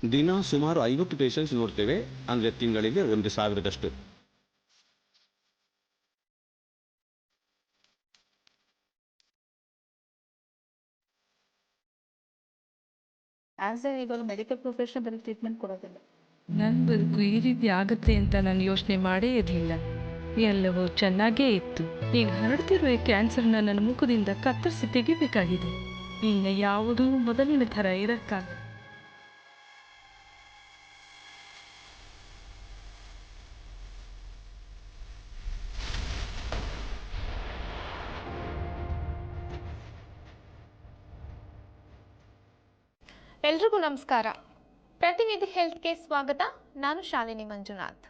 ದಿನ ಸುಮಾರು 50 ಪೇಷಂಟ್ಸ್ ನೋಡ್ತೇವೆ, ಅಂದರೆ ತಿಂಗಳಿಗೆ 1,000ದಷ್ಟು. ಆಸ್ ಎ ಇವಾಗ ಮೆಡಿಕಲ್ ಪ್ರೊಫೆಷನ್ ಬರೀ ಟ್ರೀಟ್ಮೆಂಟ್ ಕೊಡೋದಿಲ್ಲ. ನನ್ನ ಬದುಕು ಈ ರೀತಿ ಆಗುತ್ತೆ ಅಂತ ನಾನು ಯೋಚನೆ ಮಾಡೇ ಇರಲಿಲ್ಲ. ಎಲ್ಲವೂ ಚೆನ್ನಾಗೇ ಇತ್ತು. ಈಗ ಹರಡ್ತಿರುವ ಈ ಕ್ಯಾನ್ಸರ್ನ ನನ್ನ ಮುಖದಿಂದ ಕತ್ತರಿಸಿ ತೆಗಿಬೇಕಾಗಿದೆ. ಇನ್ನು ಯಾವುದೂ ಮೊದಲಿನ ಥರ ಇರಕ್ಕಾಗ. ಎಲ್ರಿಗೂ ನಮಸ್ಕಾರ. ಪ್ರತಿನಿಧಿ ಹೆಲ್ತ್ಗೆ ಸ್ವಾಗತ. ನಾನು ಶಾಲಿನಿ ಮಂಜುನಾಥ್.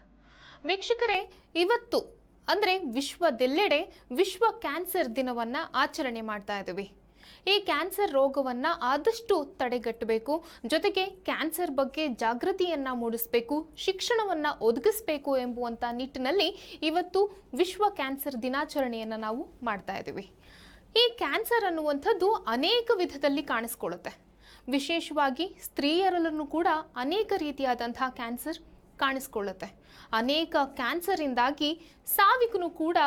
ವೀಕ್ಷಕರೇ, ಇವತ್ತು ಅಂದರೆ ವಿಶ್ವದೆಲ್ಲೆಡೆ ವಿಶ್ವ ಕ್ಯಾನ್ಸರ್ ದಿನವನ್ನು ಆಚರಣೆ ಮಾಡ್ತಾ ಇದ್ದೀವಿ. ಈ ಕ್ಯಾನ್ಸರ್ ರೋಗವನ್ನು ಆದಷ್ಟು ತಡೆಗಟ್ಟಬೇಕು, ಜೊತೆಗೆ ಕ್ಯಾನ್ಸರ್ ಬಗ್ಗೆ ಜಾಗೃತಿಯನ್ನು ಮೂಡಿಸಬೇಕು, ಶಿಕ್ಷಣವನ್ನು ಒದಗಿಸಬೇಕು ಎಂಬುವಂಥ ನಿಟ್ಟಿನಲ್ಲಿ ಇವತ್ತು ವಿಶ್ವ ಕ್ಯಾನ್ಸರ್ ದಿನಾಚರಣೆಯನ್ನು ನಾವು ಮಾಡ್ತಾ ಇದ್ದೀವಿ. ಈ ಕ್ಯಾನ್ಸರ್ ಅನ್ನುವಂಥದ್ದು ಅನೇಕ ವಿಧದಲ್ಲಿ ಕಾಣಿಸ್ಕೊಳ್ಳುತ್ತೆ. ವಿಶೇಷವಾಗಿ ಸ್ತ್ರೀಯರಲ್ಲೂ ಕೂಡ ಅನೇಕ ರೀತಿಯಾದಂತಹ ಕ್ಯಾನ್ಸರ್ ಕಾಣಿಸ್ಕೊಳ್ಳುತ್ತೆ. ಅನೇಕ ಕ್ಯಾನ್ಸರಿಂದಾಗಿ ಸಾವಿಗೂ ಕೂಡ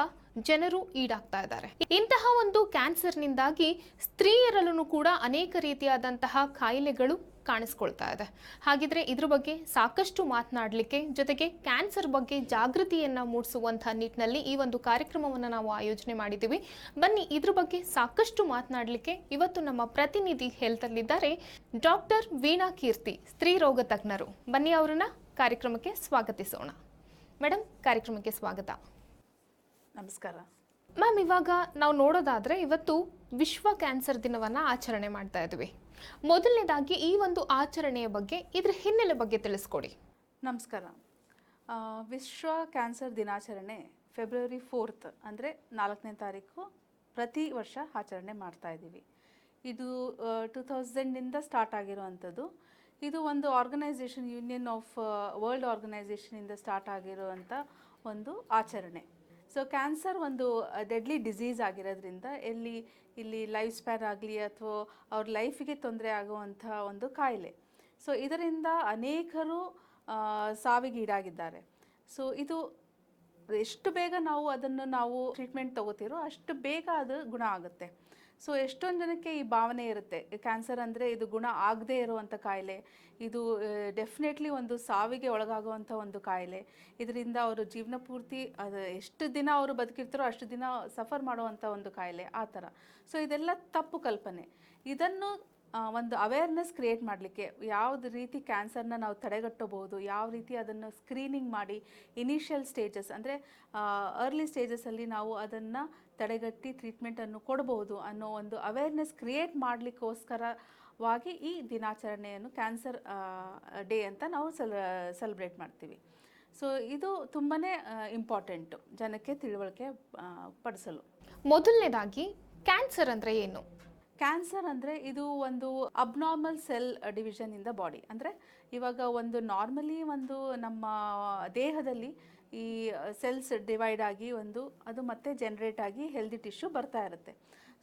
ಜನರು ಈಡಾಗ್ತಾ ಇದ್ದಾರೆ. ಇಂತಹ ಒಂದು ಕ್ಯಾನ್ಸರ್ನಿಂದಾಗಿ ಸ್ತ್ರೀಯರಲ್ಲೂ ಕೂಡ ಅನೇಕ ರೀತಿಯಾದಂತಹ ಕಾಯಿಲೆಗಳು ಕಾಣಿಸ್ಕೊಳ್ತಾ ಇದೆ. ಹಾಗಿದ್ರೆ ಇದ್ರ ಬಗ್ಗೆ ಸಾಕಷ್ಟು ಮಾತನಾಡಲಿಕ್ಕೆ, ಜೊತೆಗೆ ಕ್ಯಾನ್ಸರ್ ಬಗ್ಗೆ ಜಾಗೃತಿಯನ್ನು ಮೂಡಿಸುವಂಥ ನಿಟ್ಟಿನಲ್ಲಿ ಈ ಒಂದು ಕಾರ್ಯಕ್ರಮವನ್ನು ನಾವು ಆಯೋಜನೆ ಮಾಡಿದ್ದೀವಿ. ಬನ್ನಿ, ಇದ್ರ ಬಗ್ಗೆ ಸಾಕಷ್ಟು ಮಾತನಾಡಲಿಕ್ಕೆ ಇವತ್ತು ನಮ್ಮ ಪ್ರತಿನಿಧಿ ಹೆಲ್ತಲ್ಲಿದ್ದಾರೆ ಡಾಕ್ಟರ್ ವೀಣಾ ಕೀರ್ತಿ, ಸ್ತ್ರೀ ರೋಗ ತಜ್ಞರು. ಬನ್ನಿ, ಅವರನ್ನ ಕಾರ್ಯಕ್ರಮಕ್ಕೆ ಸ್ವಾಗತಿಸೋಣ. ಮೇಡಮ್, ಕಾರ್ಯಕ್ರಮಕ್ಕೆ ಸ್ವಾಗತ. ನಮಸ್ಕಾರ ಮ್ಯಾಮ್. ಇವಾಗ ನಾವು ನೋಡೋದಾದರೆ ಇವತ್ತು ವಿಶ್ವ ಕ್ಯಾನ್ಸರ್ ದಿನವನ್ನು ಆಚರಣೆ ಮಾಡ್ತಾ ಇದ್ವಿ. ಮೊದಲನೇದಾಗಿ ಈ ಒಂದು ಆಚರಣೆಯ ಬಗ್ಗೆ, ಇದ್ರ ಹಿನ್ನೆಲೆ ಬಗ್ಗೆ ತಿಳಿಸ್ಕೊಡಿ. ನಮಸ್ಕಾರ. ವಿಶ್ವ ಕ್ಯಾನ್ಸರ್ ದಿನಾಚರಣೆ ಫೆಬ್ರವರಿ 4 ಅಂದರೆ 4ನೇ ತಾರೀಕು ಪ್ರತಿ ವರ್ಷ ಆಚರಣೆ ಮಾಡ್ತಾ ಇದ್ದೀವಿ. ಇದು 2000ನಿಂದ ಸ್ಟಾರ್ಟ್ ಆಗಿರುವಂಥದ್ದು. ಇದು ಒಂದು ಆರ್ಗನೈಸೇಷನ್, ಯೂನಿಯನ್ ಆಫ್ ವರ್ಲ್ಡ್ ಆರ್ಗನೈಸೇಷನಿಂದ ಸ್ಟಾರ್ಟ್ ಆಗಿರುವಂಥ ಒಂದು ಆಚರಣೆ. ಸೊ ಕ್ಯಾನ್ಸರ್ ಒಂದು ಡೆಡ್ಲಿ ಡಿಸೀಸ್ ಆಗಿರೋದ್ರಿಂದ ಇಲ್ಲಿ ಲೈಫ್ ಸ್ಪ್ಯಾನ್ ಆಗಲಿ ಅಥವಾ ಅವ್ರ ಲೈಫಿಗೆ ತೊಂದರೆ ಆಗುವಂಥ ಒಂದು ಕಾಯಿಲೆ. ಸೊ ಇದರಿಂದ ಅನೇಕರು ಸಾವಿಗೀಡಾಗಿದ್ದಾರೆ. ಸೊ ಇದು ಎಷ್ಟು ಬೇಗ ನಾವು ಟ್ರೀಟ್ಮೆಂಟ್ ತೊಗೋತೀರೋ ಅಷ್ಟು ಬೇಗ ಅದು ಗುಣ ಆಗುತ್ತೆ. ಸೊ ಎಷ್ಟೊಂದು ಜನಕ್ಕೆ ಈ ಭಾವನೆ ಇರುತ್ತೆ, ಕ್ಯಾನ್ಸರ್ ಅಂದರೆ ಇದು ಗುಣ ಆಗದೇ ಇರುವಂಥ ಕಾಯಿಲೆ, ಇದು ಡೆಫಿನೆಟ್ಲಿ ಒಂದು ಸಾವಿಗೆ ಒಳಗಾಗುವಂಥ ಒಂದು ಕಾಯಿಲೆ, ಇದರಿಂದ ಅವರು ಜೀವನ ಪೂರ್ತಿ ಅದು ಎಷ್ಟು ದಿನ ಅವರು ಬದುಕಿರ್ತಾರೋ ಅಷ್ಟು ದಿನ ಸಫರ್ ಮಾಡುವಂಥ ಒಂದು ಕಾಯಿಲೆ, ಆ ಥರ. ಸೊ ಇದೆಲ್ಲ ತಪ್ಪು ಕಲ್ಪನೆ. ಇದನ್ನು ಒಂದು ಅವೇರ್ನೆಸ್ ಕ್ರಿಯೇಟ್ ಮಾಡಲಿಕ್ಕೆ, ಯಾವ್ದು ರೀತಿ ಕ್ಯಾನ್ಸರ್ನ ನಾವು ತಡೆಗಟ್ಟಬಹುದು, ಯಾವ ರೀತಿ ಅದನ್ನು ಸ್ಕ್ರೀನಿಂಗ್ ಮಾಡಿ ಇನಿಷಿಯಲ್ ಸ್ಟೇಜಸ್ ಅಂದರೆ ಅರ್ಲಿ ಸ್ಟೇಜಸಲ್ಲಿ ನಾವು ಅದನ್ನು ತಡೆಗಟ್ಟಿ ಟ್ರೀಟ್ಮೆಂಟನ್ನು ಕೊಡಬಹುದು ಅನ್ನೋ ಒಂದು ಅವೇರ್ನೆಸ್ ಕ್ರಿಯೇಟ್ ಮಾಡಲಿಕ್ಕೋಸ್ಕರವಾಗಿ ಈ ದಿನಾಚರಣೆಯನ್ನು ಕ್ಯಾನ್ಸರ್ ಡೇ ಅಂತ ನಾವು ಸೆಲೆಬ್ರೇಟ್ ಮಾಡ್ತೀವಿ. ಸೊ ಇದು ತುಂಬಾ ಇಂಪಾರ್ಟೆಂಟು ಜನಕ್ಕೆ ತಿಳುವಳಿಕೆ ಪಡಿಸಲು. ಮೊದಲನೇದಾಗಿ ಕ್ಯಾನ್ಸರ್ ಅಂದರೆ ಏನು? ಕ್ಯಾನ್ಸರ್ ಅಂದರೆ ಇದು ಒಂದು abnormal cell division in the body. ಅಂದರೆ ಇವಾಗ ಒಂದು ನಾರ್ಮಲಿ ಒಂದು ನಮ್ಮ ದೇಹದಲ್ಲಿ ಈ ಸೆಲ್ಸ್ ಡಿವೈಡ್ ಆಗಿ ಅದು ಮತ್ತೆ ಜನ್ರೇಟ್ ಆಗಿ ಹೆಲ್ದಿ ಟಿಶ್ಯೂ ಬರ್ತಾ ಇರುತ್ತೆ.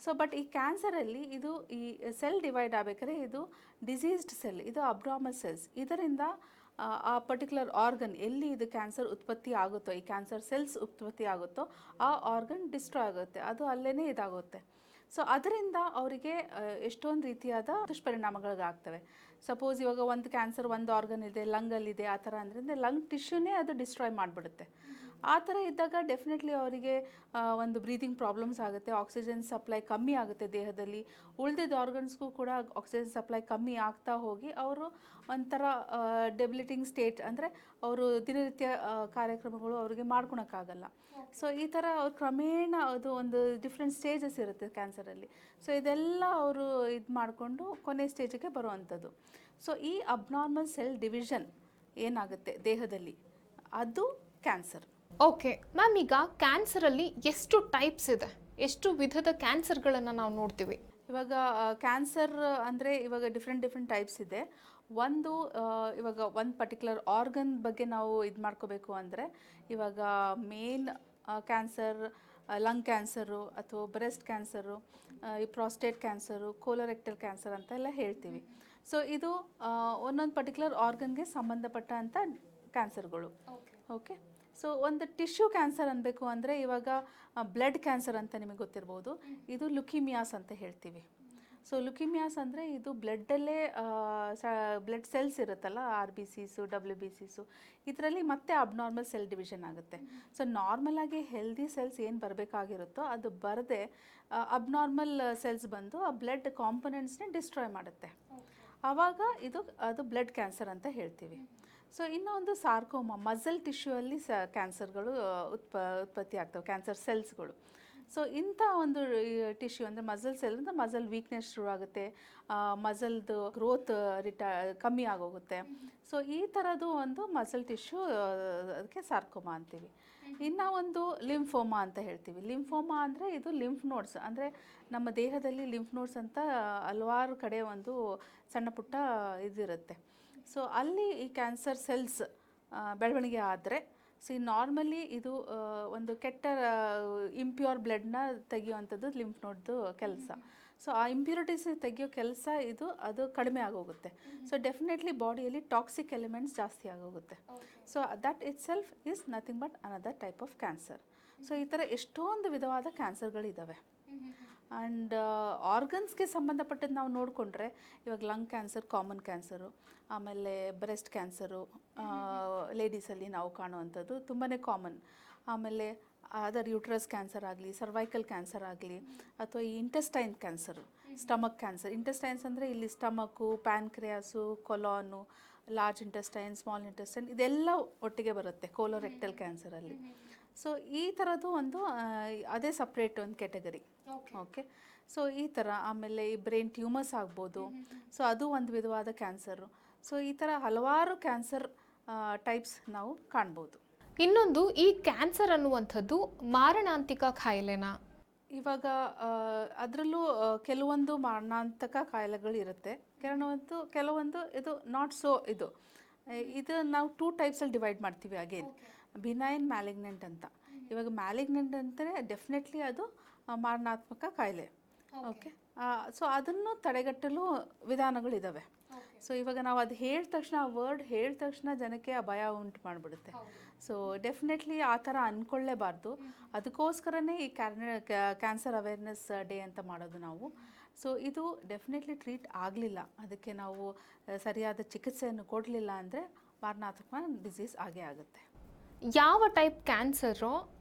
ಸೊ ಬಟ್ ಈ ಕ್ಯಾನ್ಸರಲ್ಲಿ ಇದು ಈ ಸೆಲ್ ಡಿವೈಡ್ ಆಗಬೇಕಾದ್ರೆ ಇದು ಡಿಸೀಸ್ಡ್ ಸೆಲ್, ಇದು ಅಬ್ನಾರ್ಮಲ್ ಸೆಲ್ಸ್. ಇದರಿಂದ ಆ ಪರ್ಟಿಕ್ಯುಲರ್ ಆರ್ಗನ್ ಎಲ್ಲಿ ಇದು ಕ್ಯಾನ್ಸರ್ ಉತ್ಪತ್ತಿ ಆಗುತ್ತೋ, ಈ ಕ್ಯಾನ್ಸರ್ ಸೆಲ್ಸ್ ಉತ್ಪತ್ತಿ ಆಗುತ್ತೋ ಆ ಆರ್ಗನ್ ಡಿಸ್ಟ್ರಾಯ್ ಆಗುತ್ತೆ, ಅದು ಅಲ್ಲೇ ಇದಾಗುತ್ತೆ. ಸೊ ಅದರಿಂದ ಅವರಿಗೆ ಎಷ್ಟೊಂದು ರೀತಿಯಾದ ದುಷ್ಪರಿಣಾಮಗಳಾಗ್ತವೆ. ಸಪೋಸ್ ಇವಾಗ ಒಂದು ಕ್ಯಾನ್ಸರ್ ಒಂದು ಆರ್ಗನ್ ಇದೆ, ಲಂಗಲ್ಲಿದೆ, ಆ ಥರ ಅಂದರೆ ಲಂಗ್ ಟಿಶ್ಯೂನೇ ಅದು ಡಿಸ್ಟ್ರಾಯ್ ಮಾಡಿಬಿಡುತ್ತೆ. ಆ ಥರ ಇದ್ದಾಗ ಡೆಫಿನೆಟ್ಲಿ ಅವರಿಗೆ ಒಂದು ಬ್ರೀದಿಂಗ್ ಪ್ರಾಬ್ಲಮ್ಸ್ ಆಗುತ್ತೆ, ಆಕ್ಸಿಜನ್ ಸಪ್ಲೈ ಕಮ್ಮಿ ಆಗುತ್ತೆ ದೇಹದಲ್ಲಿ. ಉಳಿದಿದ್ದ ಆರ್ಗನ್ಸ್ಗೂ ಕೂಡ ಆಕ್ಸಿಜನ್ ಸಪ್ಲೈ ಕಮ್ಮಿ ಆಗ್ತಾ ಹೋಗಿ ಅವರು ಒಂಥರ ಡೆಬಿಲಿಟಿಂಗ್ ಸ್ಟೇಟ್, ಅಂದರೆ ಅವರು ದಿನನಿತ್ಯ ಕಾರ್ಯಕ್ರಮಗಳು ಅವರಿಗೆ ಮಾಡ್ಕೊಳಕ್ಕಾಗಲ್ಲ. ಸೊ ಈ ಥರ ಅವ್ರು ಕ್ರಮೇಣ ಅದು ಒಂದು ಡಿಫ್ರೆಂಟ್ ಸ್ಟೇಜಸ್ ಇರುತ್ತೆ ಕ್ಯಾನ್ಸರಲ್ಲಿ. ಸೊ ಇದೆಲ್ಲ ಅವರು ಇದು ಮಾಡಿಕೊಂಡು ಕೊನೆ ಸ್ಟೇಜಿಗೆ ಬರುವಂಥದ್ದು. ಸೊ ಈ ಅಬ್ನಾರ್ಮಲ್ ಸೆಲ್ ಡಿವಿಷನ್ ಏನಾಗುತ್ತೆ ದೇಹದಲ್ಲಿ, ಅದು ಕ್ಯಾನ್ಸರ್. ಓಕೆ ಮ್ಯಾಮ್, ಈಗ ಕ್ಯಾನ್ಸರಲ್ಲಿ ಎಷ್ಟು ಟೈಪ್ಸ್ ಇದೆ, ಎಷ್ಟು ವಿಧದ ಕ್ಯಾನ್ಸರ್ಗಳನ್ನು ನಾವು ನೋಡ್ತೀವಿ? ಇವಾಗ ಕ್ಯಾನ್ಸರ್ ಅಂದರೆ ಇವಾಗ ಡಿಫ್ರೆಂಟ್ ಟೈಪ್ಸ್ ಇದೆ. ಇವಾಗ ಒಂದು ಪರ್ಟಿಕ್ಯುಲರ್ ಆರ್ಗನ್ ಬಗ್ಗೆ ನಾವು ಇದು ಮಾಡ್ಕೋಬೇಕು ಅಂದರೆ, ಇವಾಗ ಮೇನ್ ಕ್ಯಾನ್ಸರ್ ಲಂಗ್ ಕ್ಯಾನ್ಸರು ಅಥವಾ ಬ್ರೆಸ್ಟ್ ಕ್ಯಾನ್ಸರು, ಈ ಪ್ರಾಸ್ಟೇಟ್ ಕ್ಯಾನ್ಸರು, ಕೋಲೋರೆಕ್ಟಲ್ ಕ್ಯಾನ್ಸರ್ ಅಂತೆಲ್ಲ ಹೇಳ್ತೀವಿ. ಸೊ ಇದು ಒಂದೊಂದು ಪರ್ಟಿಕ್ಯುಲರ್ ಆರ್ಗನ್ಗೆ ಸಂಬಂಧಪಟ್ಟಂಥ ಕ್ಯಾನ್ಸರ್ಗಳು. ಓಕೆ. ಸೊ ಒಂದು ಟಿಶ್ಯೂ ಕ್ಯಾನ್ಸರ್ ಅನ್ಬೇಕು ಅಂದರೆ ಇವಾಗ ಬ್ಲಡ್ ಕ್ಯಾನ್ಸರ್ ಅಂತ ನಿಮಗೆ ಗೊತ್ತಿರ್ಬೋದು. ಇದು ಲುಕಿಮಿಯಾಸ್ ಅಂತ ಹೇಳ್ತೀವಿ. ಸೊ ಲುಕಿಮಿಯಾಸ್ ಅಂದರೆ ಇದು ಬ್ಲಡ್ಡಲ್ಲೇ ಬ್ಲಡ್ ಸೆಲ್ಸ್ ಇರುತ್ತಲ್ಲ, RBCs, WBCs, ಇದರಲ್ಲಿ ಮತ್ತೆ ಅಬ್ನಾರ್ಮಲ್ ಸೆಲ್ ಡಿವಿಷನ್ ಆಗುತ್ತೆ. ಸೊ ನಾರ್ಮಲಾಗಿ ಹೆಲ್ದಿ ಸೆಲ್ಸ್ ಏನು ಬರಬೇಕಾಗಿರುತ್ತೋ ಅದು ಬರದೆ ಅಬ್ನಾರ್ಮಲ್ ಸೆಲ್ಸ್ ಬಂದು ಆ ಬ್ಲಡ್ ಕಾಂಪೊನೆಂಟ್ಸ್ನ ಡಿಸ್ಟ್ರಾಯ್ ಮಾಡುತ್ತೆ. ಆವಾಗ ಅದು ಬ್ಲಡ್ ಕ್ಯಾನ್ಸರ್ ಅಂತ ಹೇಳ್ತೀವಿ. ಸೊ ಇನ್ನೊಂದು ಸಾರ್ಕೋಮಾ, ಮಸಲ್ ಟಿಶ್ಯೂಯಲ್ಲಿ ಕ್ಯಾನ್ಸರ್ಗಳು ಉತ್ಪತ್ತಿ ಆಗ್ತವೆ, ಕ್ಯಾನ್ಸರ್ ಸೆಲ್ಸ್ಗಳು. ಸೊ ಇಂಥ ಒಂದು ಟಿಶ್ಯೂ ಅಂದರೆ ಮಸಲ್ ಸೆಲ್ ಅಂದರೆ ಮಸಲ್ ವೀಕ್ನೆಸ್ ಶುರು ಆಗುತ್ತೆ, ಮಸಲ್ದು ಗ್ರೋತ್ ಕಮ್ಮಿ ಆಗೋಗುತ್ತೆ. ಸೊ ಈ ಥರದ್ದು ಒಂದು ಮಸಲ್ ಟಿಶ್ಯೂ, ಅದಕ್ಕೆ ಸಾರ್ಕೋಮಾ ಅಂತೀವಿ. ಇನ್ನು ಒಂದು ಲಿಂಫೋಮಾ ಅಂತ ಹೇಳ್ತೀವಿ. ಲಿಂಫೋಮಾ ಅಂದರೆ ಇದು ಲಿಂಫ್ ನೋಡ್ಸ್, ಅಂದರೆ ನಮ್ಮ ದೇಹದಲ್ಲಿ ಲಿಂಫ್ ನೋಡ್ಸ್ ಅಂತ ಹಲವಾರು ಕಡೆ ಒಂದು ಸಣ್ಣ ಪುಟ್ಟ ಇದಿರುತ್ತೆ. ಸೊ ಅಲ್ಲಿ ಈ ಕ್ಯಾನ್ಸರ್ ಸೆಲ್ಸ್ ಬೆಳವಣಿಗೆ ಆದರೆ, ನಾರ್ಮಲಿ ಇದು ಒಂದು ಕೆಟ್ಟ ಇಂಪ್ಯೂರ್ ಬ್ಲಡ್ನ ತೆಗಿಯುವಂಥದ್ದು ಲಿಂಫ್ ನೋಡ್ದು ಕೆಲಸ. ಸೊ ಆ ಇಂಪ್ಯೂರಿಟೀಸ್ ತೆಗಿಯೋ ಕೆಲಸ ಅದು ಕಡಿಮೆ ಆಗೋಗುತ್ತೆ. ಸೊ ಡೆಫಿನೆಟ್ಲಿ ಬಾಡಿಯಲ್ಲಿ ಟಾಕ್ಸಿಕ್ ಎಲಿಮೆಂಟ್ಸ್ ಜಾಸ್ತಿ ಆಗೋಗುತ್ತೆ. So that it self is nothing but another type of cancer. So ಈ ಥರ ಎಷ್ಟೊಂದು ವಿಧವಾದ ಕ್ಯಾನ್ಸರ್ಗಳಿದ್ದಾವೆ. ಆ್ಯಂಡ್ ಆರ್ಗನ್ಸ್ಗೆ ಸಂಬಂಧಪಟ್ಟದ್ದು ನಾವು ನೋಡಿಕೊಂಡ್ರೆ ಇವಾಗ ಲಂಗ್ ಕ್ಯಾನ್ಸರ್ ಕಾಮನ್ ಕ್ಯಾನ್ಸರು, ಆಮೇಲೆ ಬ್ರೆಸ್ಟ್ ಕ್ಯಾನ್ಸರು ಲೇಡೀಸಲ್ಲಿ ನಾವು ಕಾಣುವಂಥದ್ದು ತುಂಬಾ ಕಾಮನ್. ಆಮೇಲೆ ಅದರ್ ಯೂಟ್ರಸ್ ಕ್ಯಾನ್ಸರ್ ಆಗಲಿ, ಸರ್ವೈಕಲ್ ಕ್ಯಾನ್ಸರ್ ಆಗಲಿ, ಅಥವಾ ಈ intestine cancer, stomach cancer. Intestines ಅಂದರೆ ಇಲ್ಲಿ stomach, pancreas, colon, large intestine, small intestine ಇದೆಲ್ಲ ಒಟ್ಟಿಗೆ ಬರುತ್ತೆ ಕೋಲೋರೆಕ್ಟಲ್ ಕ್ಯಾನ್ಸರಲ್ಲಿ. ಸೊ ಈ ಥರದ್ದು ಒಂದು ಅದೇ ಸಪ್ರೇಟ್ ಒಂದು ಕ್ಯಾಟಗರಿ. ಓಕೆ. ಸೊ ಈ ಥರ ಆಮೇಲೆ ಈ ಬ್ರೈನ್ ಟ್ಯೂಮರ್ಸ್ ಆಗ್ಬೋದು. ಸೊ ಅದು ಒಂದು ವಿಧವಾದ ಕ್ಯಾನ್ಸರು. ಸೊ ಈ ಥರ ಹಲವಾರು ಕ್ಯಾನ್ಸರ್ ಟೈಪ್ಸ್ ನಾವು ಕಾಣ್ಬೋದು. ಇನ್ನೊಂದು, ಈ ಕ್ಯಾನ್ಸರ್ ಅನ್ನುವಂಥದ್ದು ಮಾರಣಾಂತಿಕ ಕಾಯಿಲೆನಾ? ಇವಾಗ ಅದರಲ್ಲೂ ಕೆಲವೊಂದು ಮಾರಣಾಂತಿಕ ಕಾಯಿಲೆಗಳು ಇರುತ್ತೆ, ಕೆಲವೊಂದು ಇದು ನಾಟ್ ಸೋ. ಇದು ನಾವು 2 ಟೈಪ್ಸಲ್ಲಿ ಡಿವೈಡ್ ಮಾಡ್ತೀವಿ ಅಗೇನ್, ಬಿನೈನ್, ಮ್ಯಾಲಿಗ್ನೆಂಟ್ ಅಂತ. ಇವಾಗ ಮ್ಯಾಲಿಗ್ನೆಂಟ್ ಅಂದರೆ ಡೆಫಿನೆಟ್ಲಿ ಅದು ಮಾರಣಾತ್ಮಕ ಕಾಯಿಲೆ. ಓಕೆ. ಸೊ ಅದನ್ನು ತಡೆಗಟ್ಟಲು ವಿಧಾನಗಳಿದ್ದಾವೆ. ಸೊ ಇವಾಗ ನಾವು ಅದು ಹೇಳಿದ ತಕ್ಷಣ, ಆ ವರ್ಡ್ ಹೇಳಿದ ತಕ್ಷಣ ಜನಕ್ಕೆ ಆ ಭಯ ಉಂಟು ಮಾಡಿಬಿಡುತ್ತೆ. ಸೊ ಡೆಫಿನೆಟ್ಲಿ ಆ ಥರ ಅಂದ್ಕೊಳ್ಳೇಬಾರ್ದು. ಅದಕ್ಕೋಸ್ಕರನೇ ಈ ಕ್ಯಾನ್ಸರ್ ಅವೇರ್ನೆಸ್ ಡೇ ಅಂತ ಮಾಡೋದು ನಾವು. ಸೊ ಇದು ಡೆಫಿನೆಟ್ಲಿ ಟ್ರೀಟ್ ಆಗಲಿಲ್ಲ, ಅದಕ್ಕೆ ನಾವು ಸರಿಯಾದ ಚಿಕಿತ್ಸೆಯನ್ನು ಕೊಡಲಿಲ್ಲ ಅಂದರೆ ಮಾರಣಾತ್ಮಕ ಡಿಸೀಸ್ ಆಗೇ ಆಗುತ್ತೆ. ಯಾವ ಟೈಪ್ ಕ್ಯಾನ್ಸರು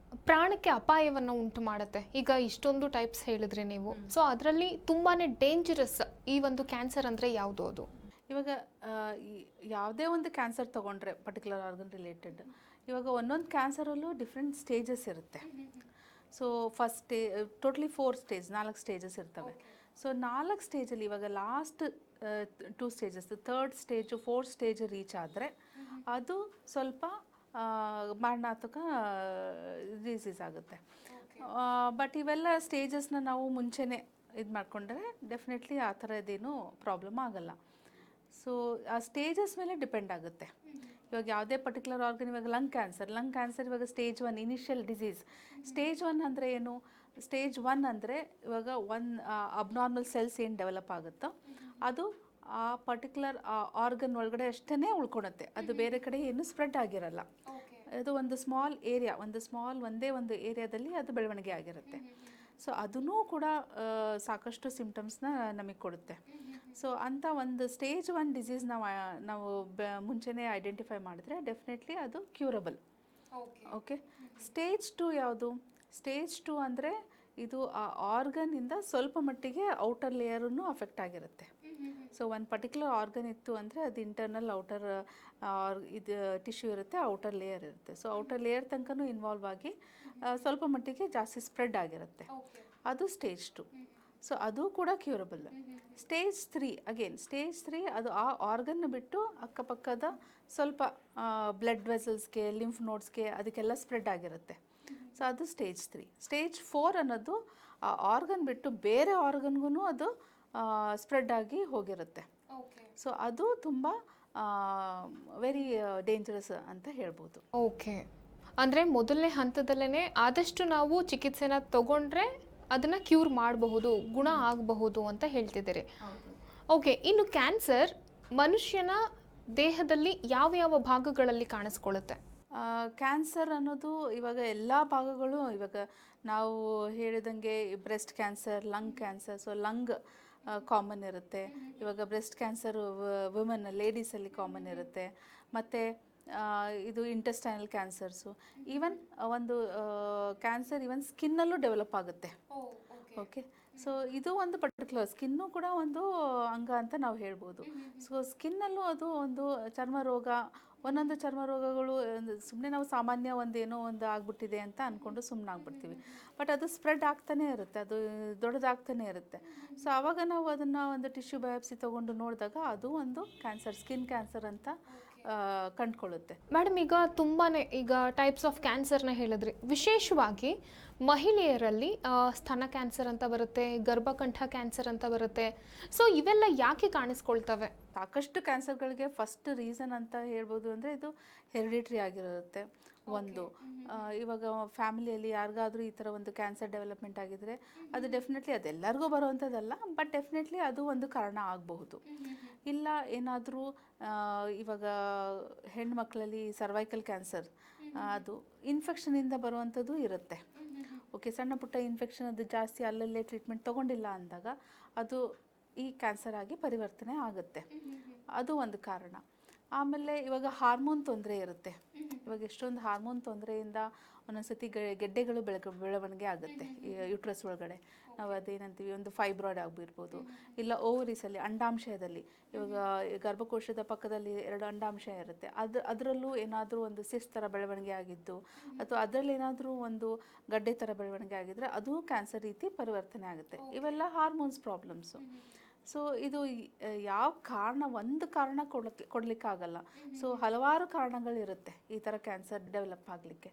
ಪ್ರಾಣಕ್ಕೆ ಅಪಾಯವನ್ನು ಉಂಟು ಮಾಡುತ್ತೆ? ಈಗ ಇಷ್ಟೊಂದು ಟೈಪ್ಸ್ ಹೇಳಿದ್ರಿ ನೀವು. ಸೊ ಅದರಲ್ಲಿ ತುಂಬಾ ಡೇಂಜರಸ್ ಈ ಒಂದು ಕ್ಯಾನ್ಸರ್ ಅಂದರೆ ಯಾವುದು? ಅದು ಇವಾಗ ಯಾವುದೇ ಒಂದು ಕ್ಯಾನ್ಸರ್ ತೊಗೊಂಡ್ರೆ ಪರ್ಟಿಕ್ಯುಲರ್ ಆರ್ಗನ್ ರಿಲೇಟೆಡ್, ಇವಾಗ ಒಂದೊಂದು ಕ್ಯಾನ್ಸರಲ್ಲೂ ಡಿಫ್ರೆಂಟ್ ಸ್ಟೇಜಸ್ ಇರುತ್ತೆ. ಸೊ ಫಸ್ಟ್ ಟೋಟಲಿ 4 ಸ್ಟೇಜಸ್ ಇರ್ತವೆ. ಸೊ 4 ಸ್ಟೇಜಲ್ಲಿ ಇವಾಗ last 2 stages, 3rd stage 4th stage reach ಆದರೆ ಅದು ಸ್ವಲ್ಪ ಮಾರಣಾಂತಿಕ ಡಿಸೀಸ್ ಆಗುತ್ತೆ. ಬಟ್ ಇವೆಲ್ಲ ಸ್ಟೇಜಸ್ನ ನಾವು ಮುಂಚೆನೇ ಇದು ಮಾಡಿಕೊಂಡ್ರೆ ಡೆಫಿನೆಟ್ಲಿ ಆ ಥರದ್ದೇನು ಪ್ರಾಬ್ಲಮ್ ಆಗಲ್ಲ. ಸೊ ಆ ಸ್ಟೇಜಸ್ ಮೇಲೆ ಡಿಪೆಂಡ್ ಆಗುತ್ತೆ. ಇವಾಗ ಯಾವುದೇ ಪರ್ಟಿಕ್ಯುಲರ್ ಆರ್ಗನ್, ಇವಾಗ ಲಂಗ್ ಕ್ಯಾನ್ಸರ್ ಇವಾಗ ಸ್ಟೇಜ್ 1 ಇನಿಷಿಯಲ್ ಡಿಸೀಸ್. ಸ್ಟೇಜ್ 1 ಅಂದರೆ ಏನು? ಸ್ಟೇಜ್ 1 ಅಂದರೆ ಇವಾಗ ಅಬ್ನಾರ್ಮಲ್ ಸೆಲ್ಸ್ ಏನು ಡೆವಲಪ್ ಆಗುತ್ತೋ ಅದು ಆ ಪರ್ಟಿಕ್ಯುಲರ್ ಆರ್ಗನ್ ಒಳಗಡೆ ಅಷ್ಟೇ ಉಳ್ಕೊಳುತ್ತೆ, ಅದು ಬೇರೆ ಕಡೆ ಏನು ಸ್ಪ್ರೆಡ್ ಆಗಿರಲ್ಲ. ಅದು ಒಂದು ಸ್ಮಾಲ್ ಏರಿಯಾ, ಒಂದೇ ಒಂದು ಏರಿಯಾದಲ್ಲಿ ಅದು ಬೆಳವಣಿಗೆ ಆಗಿರುತ್ತೆ. ಸೊ ಅದೂ ಕೂಡ ಸಾಕಷ್ಟು ಸಿಂಪ್ಟಮ್ಸ್ನ ನಮಗೆ ಕೊಡುತ್ತೆ. ಸೊ ಅಂಥ ಒಂದು ಸ್ಟೇಜ್ 1 ಡಿಸೀಸ್ ನಾವು ಮುಂಚೆನೇ ಐಡೆಂಟಿಫೈ ಮಾಡಿದ್ರೆ ಡೆಫಿನೆಟ್ಲಿ ಅದು ಕ್ಯೂರಬಲ್. ಓಕೆ. ಸ್ಟೇಜ್ 2 ಯಾವುದು? ಸ್ಟೇಜ್ 2 ಅಂದರೆ ಇದು ಆ ಆರ್ಗನ್ನಿಂದ ಸ್ವಲ್ಪ ಮಟ್ಟಿಗೆ ಔಟರ್ ಲೇಯರನ್ನು ಅಫೆಕ್ಟ್ ಆಗಿರುತ್ತೆ. ಸೊ ಒಂದು ಪರ್ಟಿಕ್ಯುಲರ್ ಆರ್ಗನ್ ಇತ್ತು ಅಂದರೆ ಅದು ಇಂಟರ್ನಲ್ ಔಟರ್ ಇದು ಟಿಶ್ಯೂ ಇರುತ್ತೆ, ಔಟರ್ ಲೇಯರ್ ಇರುತ್ತೆ. ಸೊ ಔಟರ್ ಲೇಯರ್ ತನಕನೂ ಇನ್ವಾಲ್ವ್ ಆಗಿ ಸ್ವಲ್ಪ ಮಟ್ಟಿಗೆ ಜಾಸ್ತಿ ಸ್ಪ್ರೆಡ್ ಆಗಿರುತ್ತೆ, ಅದು ಸ್ಟೇಜ್ 2. ಸೊ ಅದು ಕೂಡ ಕ್ಯೂರಬಲ್. ಸ್ಟೇಜ್ 3 ಅದು ಆ ಆರ್ಗನ್ನ ಬಿಟ್ಟು ಅಕ್ಕಪಕ್ಕದ ಸ್ವಲ್ಪ ಬ್ಲಡ್ ವೆಸಲ್ಸ್ಗೆ, ಲಿಂಫ್ ನೋಡ್ಸ್ಗೆ ಅದಕ್ಕೆಲ್ಲ ಸ್ಪ್ರೆಡ್ ಆಗಿರುತ್ತೆ. ಸೊ ಅದು ಸ್ಟೇಜ್ 3. ಸ್ಟೇಜ್ 4 ಅನ್ನೋದು ಆ ಆರ್ಗನ್ ಬಿಟ್ಟು ಬೇರೆ ಆರ್ಗನ್ಗೂ ಅದು ಸ್ಪ್ರೆಡ್ ಆಗಿ ಹೋಗಿರುತ್ತೆ. ಸೊ ಅದು ತುಂಬ ವೆರಿ ಡೇಂಜರಸ್ ಅಂತ ಹೇಳ್ಬೋದು. ಓಕೆ. ಅಂದರೆ ಮೊದಲನೇ ಹಂತದಲ್ಲೇ ಆದಷ್ಟು ನಾವು ಚಿಕಿತ್ಸೆನ ತಗೊಂಡ್ರೆ ಅದನ್ನು ಕ್ಯೂರ್ ಮಾಡಬಹುದು, ಗುಣ ಆಗಬಹುದು ಅಂತ ಹೇಳ್ತಿದ್ದೀರಿ. ಓಕೆ, ಇನ್ನು ಕ್ಯಾನ್ಸರ್ ಮನುಷ್ಯನ ದೇಹದಲ್ಲಿ ಯಾವ ಯಾವ ಭಾಗಗಳಲ್ಲಿ ಕಾಣಿಸ್ಕೊಳ್ಳುತ್ತೆ? ಕ್ಯಾನ್ಸರ್ ಅನ್ನೋದು ಇವಾಗ ಎಲ್ಲ ಭಾಗಗಳು, ಇವಾಗ ನಾವು ಹೇಳಿದಂಗೆ breast cancer, lung cancer. So lung common ಇರುತ್ತೆ. ಇವಾಗ ಬ್ರೆಸ್ಟ್ ಕ್ಯಾನ್ಸರು ವುಮೆನ್ ಲೇಡೀಸಲ್ಲಿ ಕಾಮನ್ ಇರುತ್ತೆ. ಮತ್ತು ಇದು ಇಂಟೆಸ್ಟೈನಲ್ ಕ್ಯಾನ್ಸರ್ಸು. ಈವನ್ ಒಂದು ಕ್ಯಾನ್ಸರ್ ಈವನ್ ಸ್ಕಿನ್ನಲ್ಲೂ ಡೆವಲಪ್ ಆಗುತ್ತೆ. ಓಕೆ, ಸೊ ಇದು ಒಂದು ಪರ್ಟಿಕ್ಯುಲರ್ ಸ್ಕಿನ್ನು ಕೂಡ ಒಂದು ಅಂಗ ಅಂತ ನಾವು ಹೇಳ್ಬೋದು. ಸೊ ಸ್ಕಿನ್ನಲ್ಲೂ ಅದು ಒಂದು ಚರ್ಮ ರೋಗ, ಒಂದೊಂದು ಚರ್ಮ ರೋಗಗಳು ಸುಮ್ಮನೆ ನಾವು ಸಾಮಾನ್ಯ ಒಂದೇನೋ ಒಂದು ಆಗ್ಬಿಟ್ಟಿದೆ ಅಂತ ಅಂದ್ಕೊಂಡು ಸುಮ್ಮನೆ ಆಗ್ಬಿಡ್ತೀವಿ. ಬಟ್ ಅದು ಸ್ಪ್ರೆಡ್ ಆಗ್ತಾನೆ ಇರುತ್ತೆ, ಅದು ದೊಡ್ಡದಾಗ್ತಾನೆ ಇರುತ್ತೆ. ಸೊ ಆವಾಗ ನಾವು ಅದನ್ನು ಒಂದು ಟಿಶ್ಯೂ ಬಯಾಪ್ಸಿ ತೊಗೊಂಡು ನೋಡಿದಾಗ ಅದು ಒಂದು ಕ್ಯಾನ್ಸರ್, ಸ್ಕಿನ್ ಕ್ಯಾನ್ಸರ್ ಅಂತ ಕಂಡುಕೊಳ್ಳುತ್ತೆ. ಮೇಡಮ್, ಈಗ ಟೈಪ್ಸ್ ಆಫ್ ಕ್ಯಾನ್ಸರ್ನ ಹೇಳಿದ್ರಿ. ವಿಶೇಷವಾಗಿ ಮಹಿಳೆಯರಲ್ಲಿ ಸ್ತನ ಕ್ಯಾನ್ಸರ್ ಅಂತ ಬರುತ್ತೆ, ಗರ್ಭಕಂಠ ಕ್ಯಾನ್ಸರ್ ಅಂತ ಬರುತ್ತೆ. ಸೊ ಇವೆಲ್ಲ ಯಾಕೆ ಕಾಣಿಸ್ಕೊಳ್ತವೆ? ಸಾಕಷ್ಟು ಕ್ಯಾನ್ಸರ್ಗಳಿಗೆ ಫಸ್ಟ್ ರೀಸನ್ ಅಂತ ಹೇಳ್ಬೋದು ಅಂದರೆ ಇದು ಹೆರಿಡಿಟ್ರಿ ಆಗಿರುತ್ತೆ. ಒಂದು ಇವಾಗ ಫ್ಯಾಮಿಲಿಯಲ್ಲಿ ಯಾರಿಗಾದ್ರೂ ಈ ಥರ ಒಂದು ಕ್ಯಾನ್ಸರ್ ಡೆವಲಪ್ಮೆಂಟ್ ಆಗಿದ್ರೆ ಅದು ಡೆಫಿನೆಟ್ಲಿ ಅದೆಲ್ಲರಿಗೂ ಬರುವಂಥದ್ದಲ್ಲ, ಬಟ್ ಡೆಫಿನೆಟ್ಲಿ ಅದು ಒಂದು ಕಾರಣ ಆಗಬಹುದು. ಇಲ್ಲ ಏನಾದರೂ ಇವಾಗ ಹೆಣ್ಮಕ್ಳಲ್ಲಿ ಸರ್ವೈಕಲ್ ಕ್ಯಾನ್ಸರ್, ಅದು ಇನ್ಫೆಕ್ಷನಿಂದ ಬರುವಂಥದ್ದು ಇರುತ್ತೆ. ಓಕೆ, ಸಣ್ಣ ಪುಟ್ಟ ಇನ್ಫೆಕ್ಷನ್ ಅದು ಜಾಸ್ತಿ ಅಲ್ಲಲ್ಲೇ ಟ್ರೀಟ್ಮೆಂಟ್ ತೊಗೊಂಡಿಲ್ಲ ಅಂದಾಗ ಅದು ಈ ಕ್ಯಾನ್ಸರ್ ಆಗಿ ಪರಿವರ್ತನೆ ಆಗುತ್ತೆ. ಅದು ಒಂದು ಕಾರಣ. ಆಮೇಲೆ ಇವಾಗ ಹಾರ್ಮೋನ್ ತೊಂದರೆ ಇರುತ್ತೆ. ಇವಾಗ ಎಷ್ಟೊಂದು ಹಾರ್ಮೋನ್ ತೊಂದರೆಯಿಂದ ಒಂದೊಂದ್ಸತಿ ಗೆಡ್ಡೆಗಳು ಬೆಳವಣಿಗೆ ಆಗುತ್ತೆ ಯುಟ್ರಸ್ ಒಳಗಡೆ. ನಾವು ಅದೇನಂತೀವಿ, ಒಂದು ಫೈಬ್ರಾಯ್ಡ್ ಆಗಿರ್ಬೋದು, ಇಲ್ಲ ಓವರೀಸಲ್ಲಿ ಅಂಡಾಂಶದಲ್ಲಿ, ಇವಾಗ ಗರ್ಭಕೋಶದ ಪಕ್ಕದಲ್ಲಿ 2 ಅಂಡಾಂಶ ಇರುತ್ತೆ, ಅದರಲ್ಲೂ ಏನಾದರೂ ಒಂದು ಸಿಸ್ಟ್ ಥರ ಬೆಳವಣಿಗೆ ಆಗಿದ್ದು ಅಥವಾ ಅದರಲ್ಲಿ ಏನಾದರೂ ಒಂದು ಗಡ್ಡೆ ಥರ ಬೆಳವಣಿಗೆ ಆಗಿದ್ದರೆ ಅದು ಕ್ಯಾನ್ಸರ್ ರೀತಿ ಪರಿವರ್ತನೆ ಆಗುತ್ತೆ. ಇವೆಲ್ಲ ಹಾರ್ಮೋನ್ಸ್ ಪ್ರಾಬ್ಲಮ್ಸು. ಸೊ ಇದು ಯಾವ ಕಾರಣ, ಒಂದು ಕಾರಣ ಕೊಡಲಿಕ್ಕಾಗಲ್ಲ. ಸೊ ಹಲವಾರು ಕಾರಣಗಳಿರುತ್ತೆ ಈ ಥರ ಕ್ಯಾನ್ಸರ್ ಡೆವಲಪ್ ಆಗಲಿಕ್ಕೆ.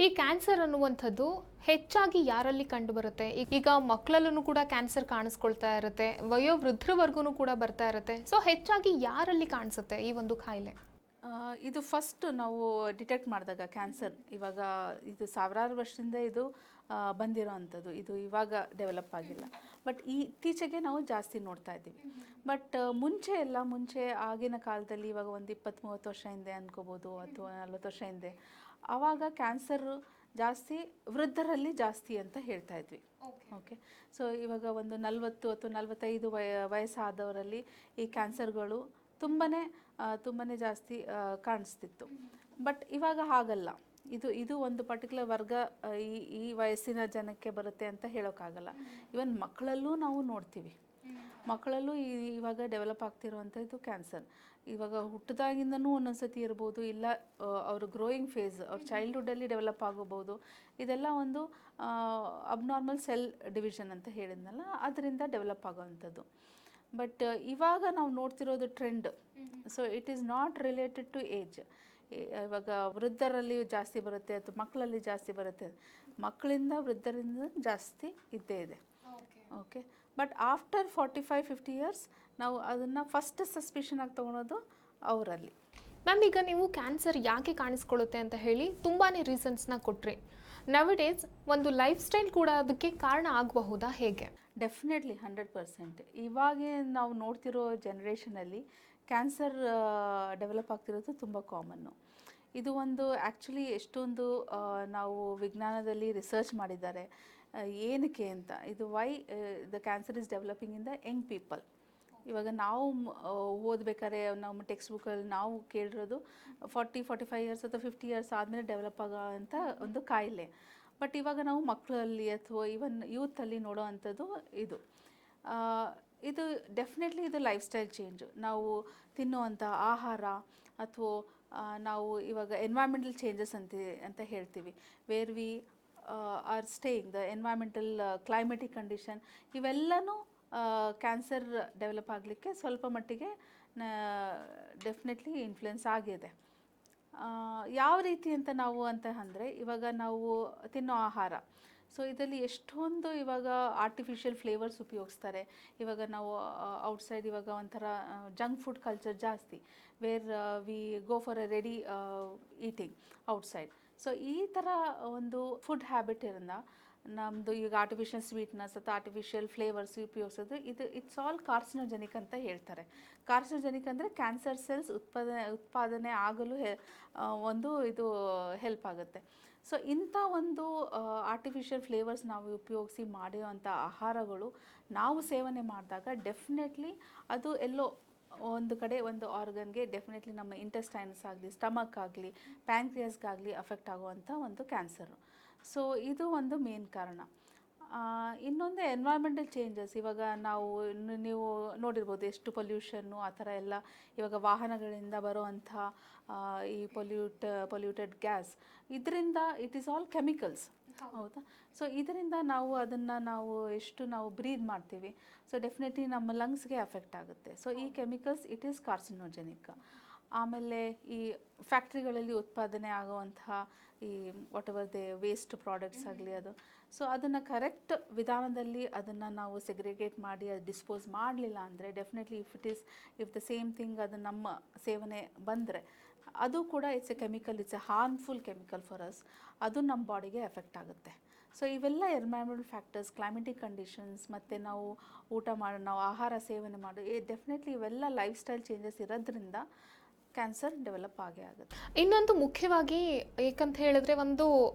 ಈ ಕ್ಯಾನ್ಸರ್ ಅನ್ನುವಂಥದ್ದು ಹೆಚ್ಚಾಗಿ ಯಾರಲ್ಲಿ ಕಂಡು ಬರುತ್ತೆ? ಈಗ ಮಕ್ಕಳಲ್ಲೂ ಕೂಡ ಕ್ಯಾನ್ಸರ್ ಕಾಣಿಸ್ಕೊಳ್ತಾ ಇರುತ್ತೆ, ವಯೋವೃದ್ಧರವರೆಗೂ ಕೂಡ ಬರ್ತಾ ಇರುತ್ತೆ. ಸೊ ಹೆಚ್ಚಾಗಿ ಯಾರಲ್ಲಿ ಕಾಣಿಸುತ್ತೆ ಈ ಒಂದು ಕಾಯಿಲೆ? ಇದು ಫಸ್ಟ್ ನಾವು ಡಿಟೆಕ್ಟ್ ಮಾಡಿದಾಗ ಕ್ಯಾನ್ಸರ್, ಇವಾಗ ಇದು ಸಾವಿರಾರು ವರ್ಷದಿಂದ ಇದು ಬಂದಿರೋ ಅಂಥದ್ದು, ಇದು ಇವಾಗ ಡೆವಲಪ್ ಆಗಿಲ್ಲ. ಬಟ್ ಇತ್ತೀಚೆಗೆ ನಾವು ಜಾಸ್ತಿ ನೋಡ್ತಾ ಇದ್ದೀವಿ. ಬಟ್ ಮುಂಚೆ ಆಗಿನ ಕಾಲದಲ್ಲಿ, ಇವಾಗ ಒಂದು 20-30 ವರ್ಷ ಹಿಂದೆ ಅಂದ್ಕೋಬೋದು ಅಥವಾ 40 ವರ್ಷ ಹಿಂದೆ, ಆವಾಗ ಕ್ಯಾನ್ಸರು ಜಾಸ್ತಿ ವೃದ್ಧರಲ್ಲಿ ಜಾಸ್ತಿ ಅಂತ ಹೇಳ್ತಾ ಇದ್ವಿ. ಓಕೆ, ಸೊ ಇವಾಗ ಒಂದು 40 ಅಥವಾ 45 ವಯಸ್ಸಾದವರಲ್ಲಿ ಈ ಕ್ಯಾನ್ಸರ್ಗಳು ತುಂಬಾ ಜಾಸ್ತಿ ಕಾಣಿಸ್ತಿತ್ತು. ಬಟ್ ಇವಾಗ ಹಾಗಲ್ಲ. ಇದು ಒಂದು ಪರ್ಟಿಕ್ಯುಲರ್ ವರ್ಗ ಈ ವಯಸ್ಸಿನ ಜನಕ್ಕೆ ಬರುತ್ತೆ ಅಂತ ಹೇಳೋಕ್ಕಾಗಲ್ಲ. ಇವನ್ ಮಕ್ಕಳಲ್ಲೂ ನಾವು ನೋಡ್ತೀವಿ. ಮಕ್ಕಳಲ್ಲೂ ಇವಾಗ ಡೆವಲಪ್ ಆಗ್ತಿರುವಂಥದ್ದು ಕ್ಯಾನ್ಸರ್ ಇವಾಗ ಹುಟ್ಟಿದಾಗಿಂದನೂ ಒಂದೊಂದ್ಸತಿ ಇರ್ಬೋದು, ಇಲ್ಲ ಅವರು ಗ್ರೋಯಿಂಗ್ ಫೇಸ್, ಅವ್ರ ಚೈಲ್ಡ್ಹುಡ್ಡಲ್ಲಿ ಡೆವಲಪ್ ಆಗೋಬೋದು. ಇದೆಲ್ಲ ಒಂದು ಅಬ್ನಾರ್ಮಲ್ ಸೆಲ್ ಡಿವಿಷನ್ ಅಂತ ಹೇಳಿದ್ನಲ್ಲ, ಅದರಿಂದ ಡೆವಲಪ್ ಆಗೋವಂಥದ್ದು. ಬಟ್ ಇವಾಗ ನಾವು ನೋಡ್ತಿರೋದು trend. So it is not related to age. ಇವಾಗ ವೃದ್ಧರಲ್ಲಿ ಜಾಸ್ತಿ ಬರುತ್ತೆ ಅಥವಾ ಮಕ್ಕಳಲ್ಲಿ ಜಾಸ್ತಿ ಬರುತ್ತೆ, ಮಕ್ಕಳಿಂದ ವೃದ್ಧರಿಂದ ಜಾಸ್ತಿ ಇದ್ದೇ ಇದೆ. ಓಕೆ, ಬಟ್ ಆಫ್ಟರ್ 45-50 ಇಯರ್ಸ್ ನಾವು ಅದನ್ನು ಫಸ್ಟ್ ಸಸ್ಪಿಷನ್ ಆಗಿ ತೊಗೊಳೋದು ಅವರಲ್ಲಿ. ಮ್ಯಾಮ್, ಈಗ ನೀವು ಕ್ಯಾನ್ಸರ್ ಯಾಕೆ ಕಾಣಿಸ್ಕೊಳ್ಳುತ್ತೆ ಅಂತ ಹೇಳಿ ತುಂಬಾ ರೀಸನ್ಸ್ನ ಕೊಟ್ರಿ. ನವಡೇಸ್ ಒಂದು ಲೈಫ್ ಸ್ಟೈಲ್ ಕೂಡ ಅದಕ್ಕೆ ಕಾರಣ ಆಗಬಹುದಾ, ಹೇಗೆ? ಡೆಫಿನೆಟ್ಲಿ 100%. ಇವಾಗ ನಾವು ನೋಡ್ತಿರೋ ಜನ್ರೇಷನಲ್ಲಿ ಕ್ಯಾನ್ಸರ್ ಡೆವಲಪ್ ಆಗ್ತಿರೋದು ತುಂಬ ಕಾಮನ್ನು. ಇದು ಒಂದು ಆ್ಯಕ್ಚುಲಿ ಎಷ್ಟೊಂದು ನಾವು ವಿಜ್ಞಾನದಲ್ಲಿ ರಿಸರ್ಚ್ ಮಾಡಿದ್ದಾರೆ ಏನಕ್ಕೆ ಅಂತ. ಇದು why the cancer is developing in the Young people. ಇವಾಗ ನಾವು ಓದಬೇಕಾದ್ರೆ ನಮ್ಮ ಟೆಕ್ಸ್ಟ್ ಬುಕ್ಕಲ್ಲಿ ನಾವು ಕೇಳಿರೋದು 40-45 ಇಯರ್ಸ್ ಅಥವಾ 50 ಇಯರ್ಸ್ ಆದಮೇಲೆ ಡೆವಲಪ್ ಆಗೋ ಅಂಥ ಒಂದು ಕಾಯಿಲೆ. ಬಟ್ ಇವಾಗ ನಾವು ಮಕ್ಕಳಲ್ಲಿ ಅಥವಾ ಈವನ್ ಯೂತಲ್ಲಿ ನೋಡೋ ಅಂಥದ್ದು ಇದು ಡೆಫಿನೆಟ್ಲಿ ಇದು ಲೈಫ್ ಸ್ಟೈಲ್ ಚೇಂಜು. ನಾವು ತಿನ್ನುವಂಥ ಆಹಾರ ಅಥವಾ ನಾವು ಇವಾಗ ಎನ್ವೈರ್ಮೆಂಟಲ್ ಚೇಂಜಸ್ ಅಂತ ಹೇಳ್ತೀವಿ. Where we are staying, the environmental climatic condition, ಇವೆಲ್ಲನೂ ಕ್ಯಾನ್ಸರ್ ಡೆವಲಪ್ ಆಗಲಿಕ್ಕೆ ಸ್ವಲ್ಪ ಮಟ್ಟಿಗೆ ಡೆಫಿನೆಟ್ಲಿ ಇನ್ಫ್ಲುಯೆನ್ಸ್ ಆಗಿದೆ. ಯಾವ ರೀತಿ ಅಂತ ಅಂದರೆ ಇವಾಗ ನಾವು ತಿನ್ನೋ ಆಹಾರ, ಸೊ ಇದರಲ್ಲಿ ಎಷ್ಟೊಂದು ಇವಾಗ ಆರ್ಟಿಫಿಷಿಯಲ್ ಫ್ಲೇವರ್ಸ್ ಉಪಯೋಗಿಸ್ತಾರೆ. ಇವಾಗ ನಾವು ಔಟ್ಸೈಡ್ ಇವಾಗ ಒಂಥರ ಜಂಕ್ ಫುಡ್ ಕಲ್ಚರ್ ಜಾಸ್ತಿ, where we go for A ready eating outside. So ಈ ಥರ ಒಂದು ಫುಡ್ ಹ್ಯಾಬಿಟ್ ಇರೋದ್ರಿಂದ ನಮ್ಮದು ಈಗ ಆರ್ಟಿಫಿಷಿಯಲ್ ಸ್ವೀಟ್ನೆಸ್ ಅಥವಾ ಆರ್ಟಿಫಿಷಿಯಲ್ ಫ್ಲೇವರ್ಸ್ ಉಪಯೋಗಿಸೋದು ಇದು ಇಟ್ಸ್ ಆಲ್ ಕಾರ್ಸಿನೋಜೆನಿಕ್ ಅಂತ ಹೇಳ್ತಾರೆ. ಕಾರ್ಸಿನೋಜೆನಿಕ್ ಅಂದರೆ ಕ್ಯಾನ್ಸರ್ ಸೆಲ್ಸ್ ಉತ್ಪಾದನೆ ಆಗಲು ಒಂದು ಇದು ಹೆಲ್ಪ್ ಆಗುತ್ತೆ. ಸೊ ಇಂಥ ಒಂದು ಆರ್ಟಿಫಿಷಿಯಲ್ ಫ್ಲೇವರ್ಸ್ ನಾವು ಉಪಯೋಗಿಸಿ ಮಾಡಿರುವಂಥ ಆಹಾರಗಳು ನಾವು ಸೇವನೆ ಮಾಡಿದಾಗ ಡೆಫಿನೆಟ್ಲಿ ಅದು ಎಲ್ಲೋ ಒಂದು ಕಡೆ ಒಂದು ಆರ್ಗನ್ಗೆ ಡೆಫಿನೆಟ್ಲಿ ನಮ್ಮ ಇಂಟೆಸ್ಟೈನ್ಸ್ ಆಗಲಿ, ಸ್ಟಮಕ್ ಆಗಲಿ, ಪ್ಯಾಂಕ್ರಿಯಾಸ್ಗಾಗಲಿ ಅಫೆಕ್ಟ್ ಆಗುವಂಥ ಒಂದು ಕ್ಯಾನ್ಸರು. ಸೊ ಇದು ಒಂದು ಮೇನ್ ಕಾರಣ. ಇನ್ನೊಂದು ಎನ್ವೈರ್ಮೆಂಟಲ್ ಚೇಂಜಸ್. ಇವಾಗ ನೀವು ನೋಡಿರ್ಬೋದು ಎಷ್ಟು ಪೊಲ್ಯೂಷನ್ನು ಆ ಥರ ಎಲ್ಲ ಇವಾಗ ವಾಹನಗಳಿಂದ ಬರುವಂಥ ಈ ಪೊಲ್ಯೂಟೆಡ್ ಗ್ಯಾಸ್, ಇದರಿಂದ ಇಟ್ ಈಸ್ ಆಲ್ ಕೆಮಿಕಲ್ಸ್, ಹೌದಾ? ಸೊ ಇದರಿಂದ ನಾವು ಎಷ್ಟು ಬ್ರೀದ್ ಮಾಡ್ತೀವಿ, ಸೊ ಡೆಫಿನೆಟ್ಲಿ ನಮ್ಮ ಲಂಗ್ಸ್ಗೆ ಅಫೆಕ್ಟ್ ಆಗುತ್ತೆ. ಸೊ ಈ ಕೆಮಿಕಲ್ಸ್ ಇಟ್ ಈಸ್ ಕಾರ್ಸಿನೋಜೆನಿಕ್. ಆಮೇಲೆ ಈ ಫ್ಯಾಕ್ಟ್ರಿಗಳಲ್ಲಿ ಉತ್ಪಾದನೆ ಆಗುವಂತಹ ಈ ವಾಟ್ ಎವರ್ ವೇಸ್ಟ್ ಪ್ರಾಡಕ್ಟ್ಸ್ ಆಗಲಿ ಅದು, ಸೊ ಅದನ್ನು ಕರೆಕ್ಟ್ ವಿಧಾನದಲ್ಲಿ ಅದನ್ನು ನಾವು ಸೆಗ್ರಿಗೇಟ್ ಮಾಡಿ ಅದು ಡಿಸ್ಪೋಸ್ ಮಾಡಲಿಲ್ಲ ಅಂದರೆ definitely if the same thing ಅದು ನಮ್ಮ ಸೇವನೆ ಬಂದರೆ ಅದು ಕೂಡ it's A harmful chemical for us, ಅದು ನಮ್ಮ ಬಾಡಿಗೆ ಎಫೆಕ್ಟ್ ಆಗುತ್ತೆ. ಸೊ ಇವೆಲ್ಲ ಎನ್ವೈರನ್ಮೆಂಟಲ್ ಫ್ಯಾಕ್ಟರ್ಸ್, ಕ್ಲೈಮೆಟಿಕ್ ಕಂಡೀಷನ್ಸ್, ಮತ್ತು ನಾವು ಆಹಾರ ಸೇವನೆ ಡೆಫಿನೆಟ್ಲಿ ಇವೆಲ್ಲ ಲೈಫ್ ಸ್ಟೈಲ್ ಚೇಂಜಸ್ ಇರೋದ್ರಿಂದ ಕ್ಯಾನ್ಸರ್ ಡೆವಲಪ್ ಆಗೇ ಆಗುತ್ತೆ. ಇನ್ನೊಂದು ಮುಖ್ಯವಾಗಿ ಏಕಂತ ಹೇಳಿದ್ರೆ, ಒಂದು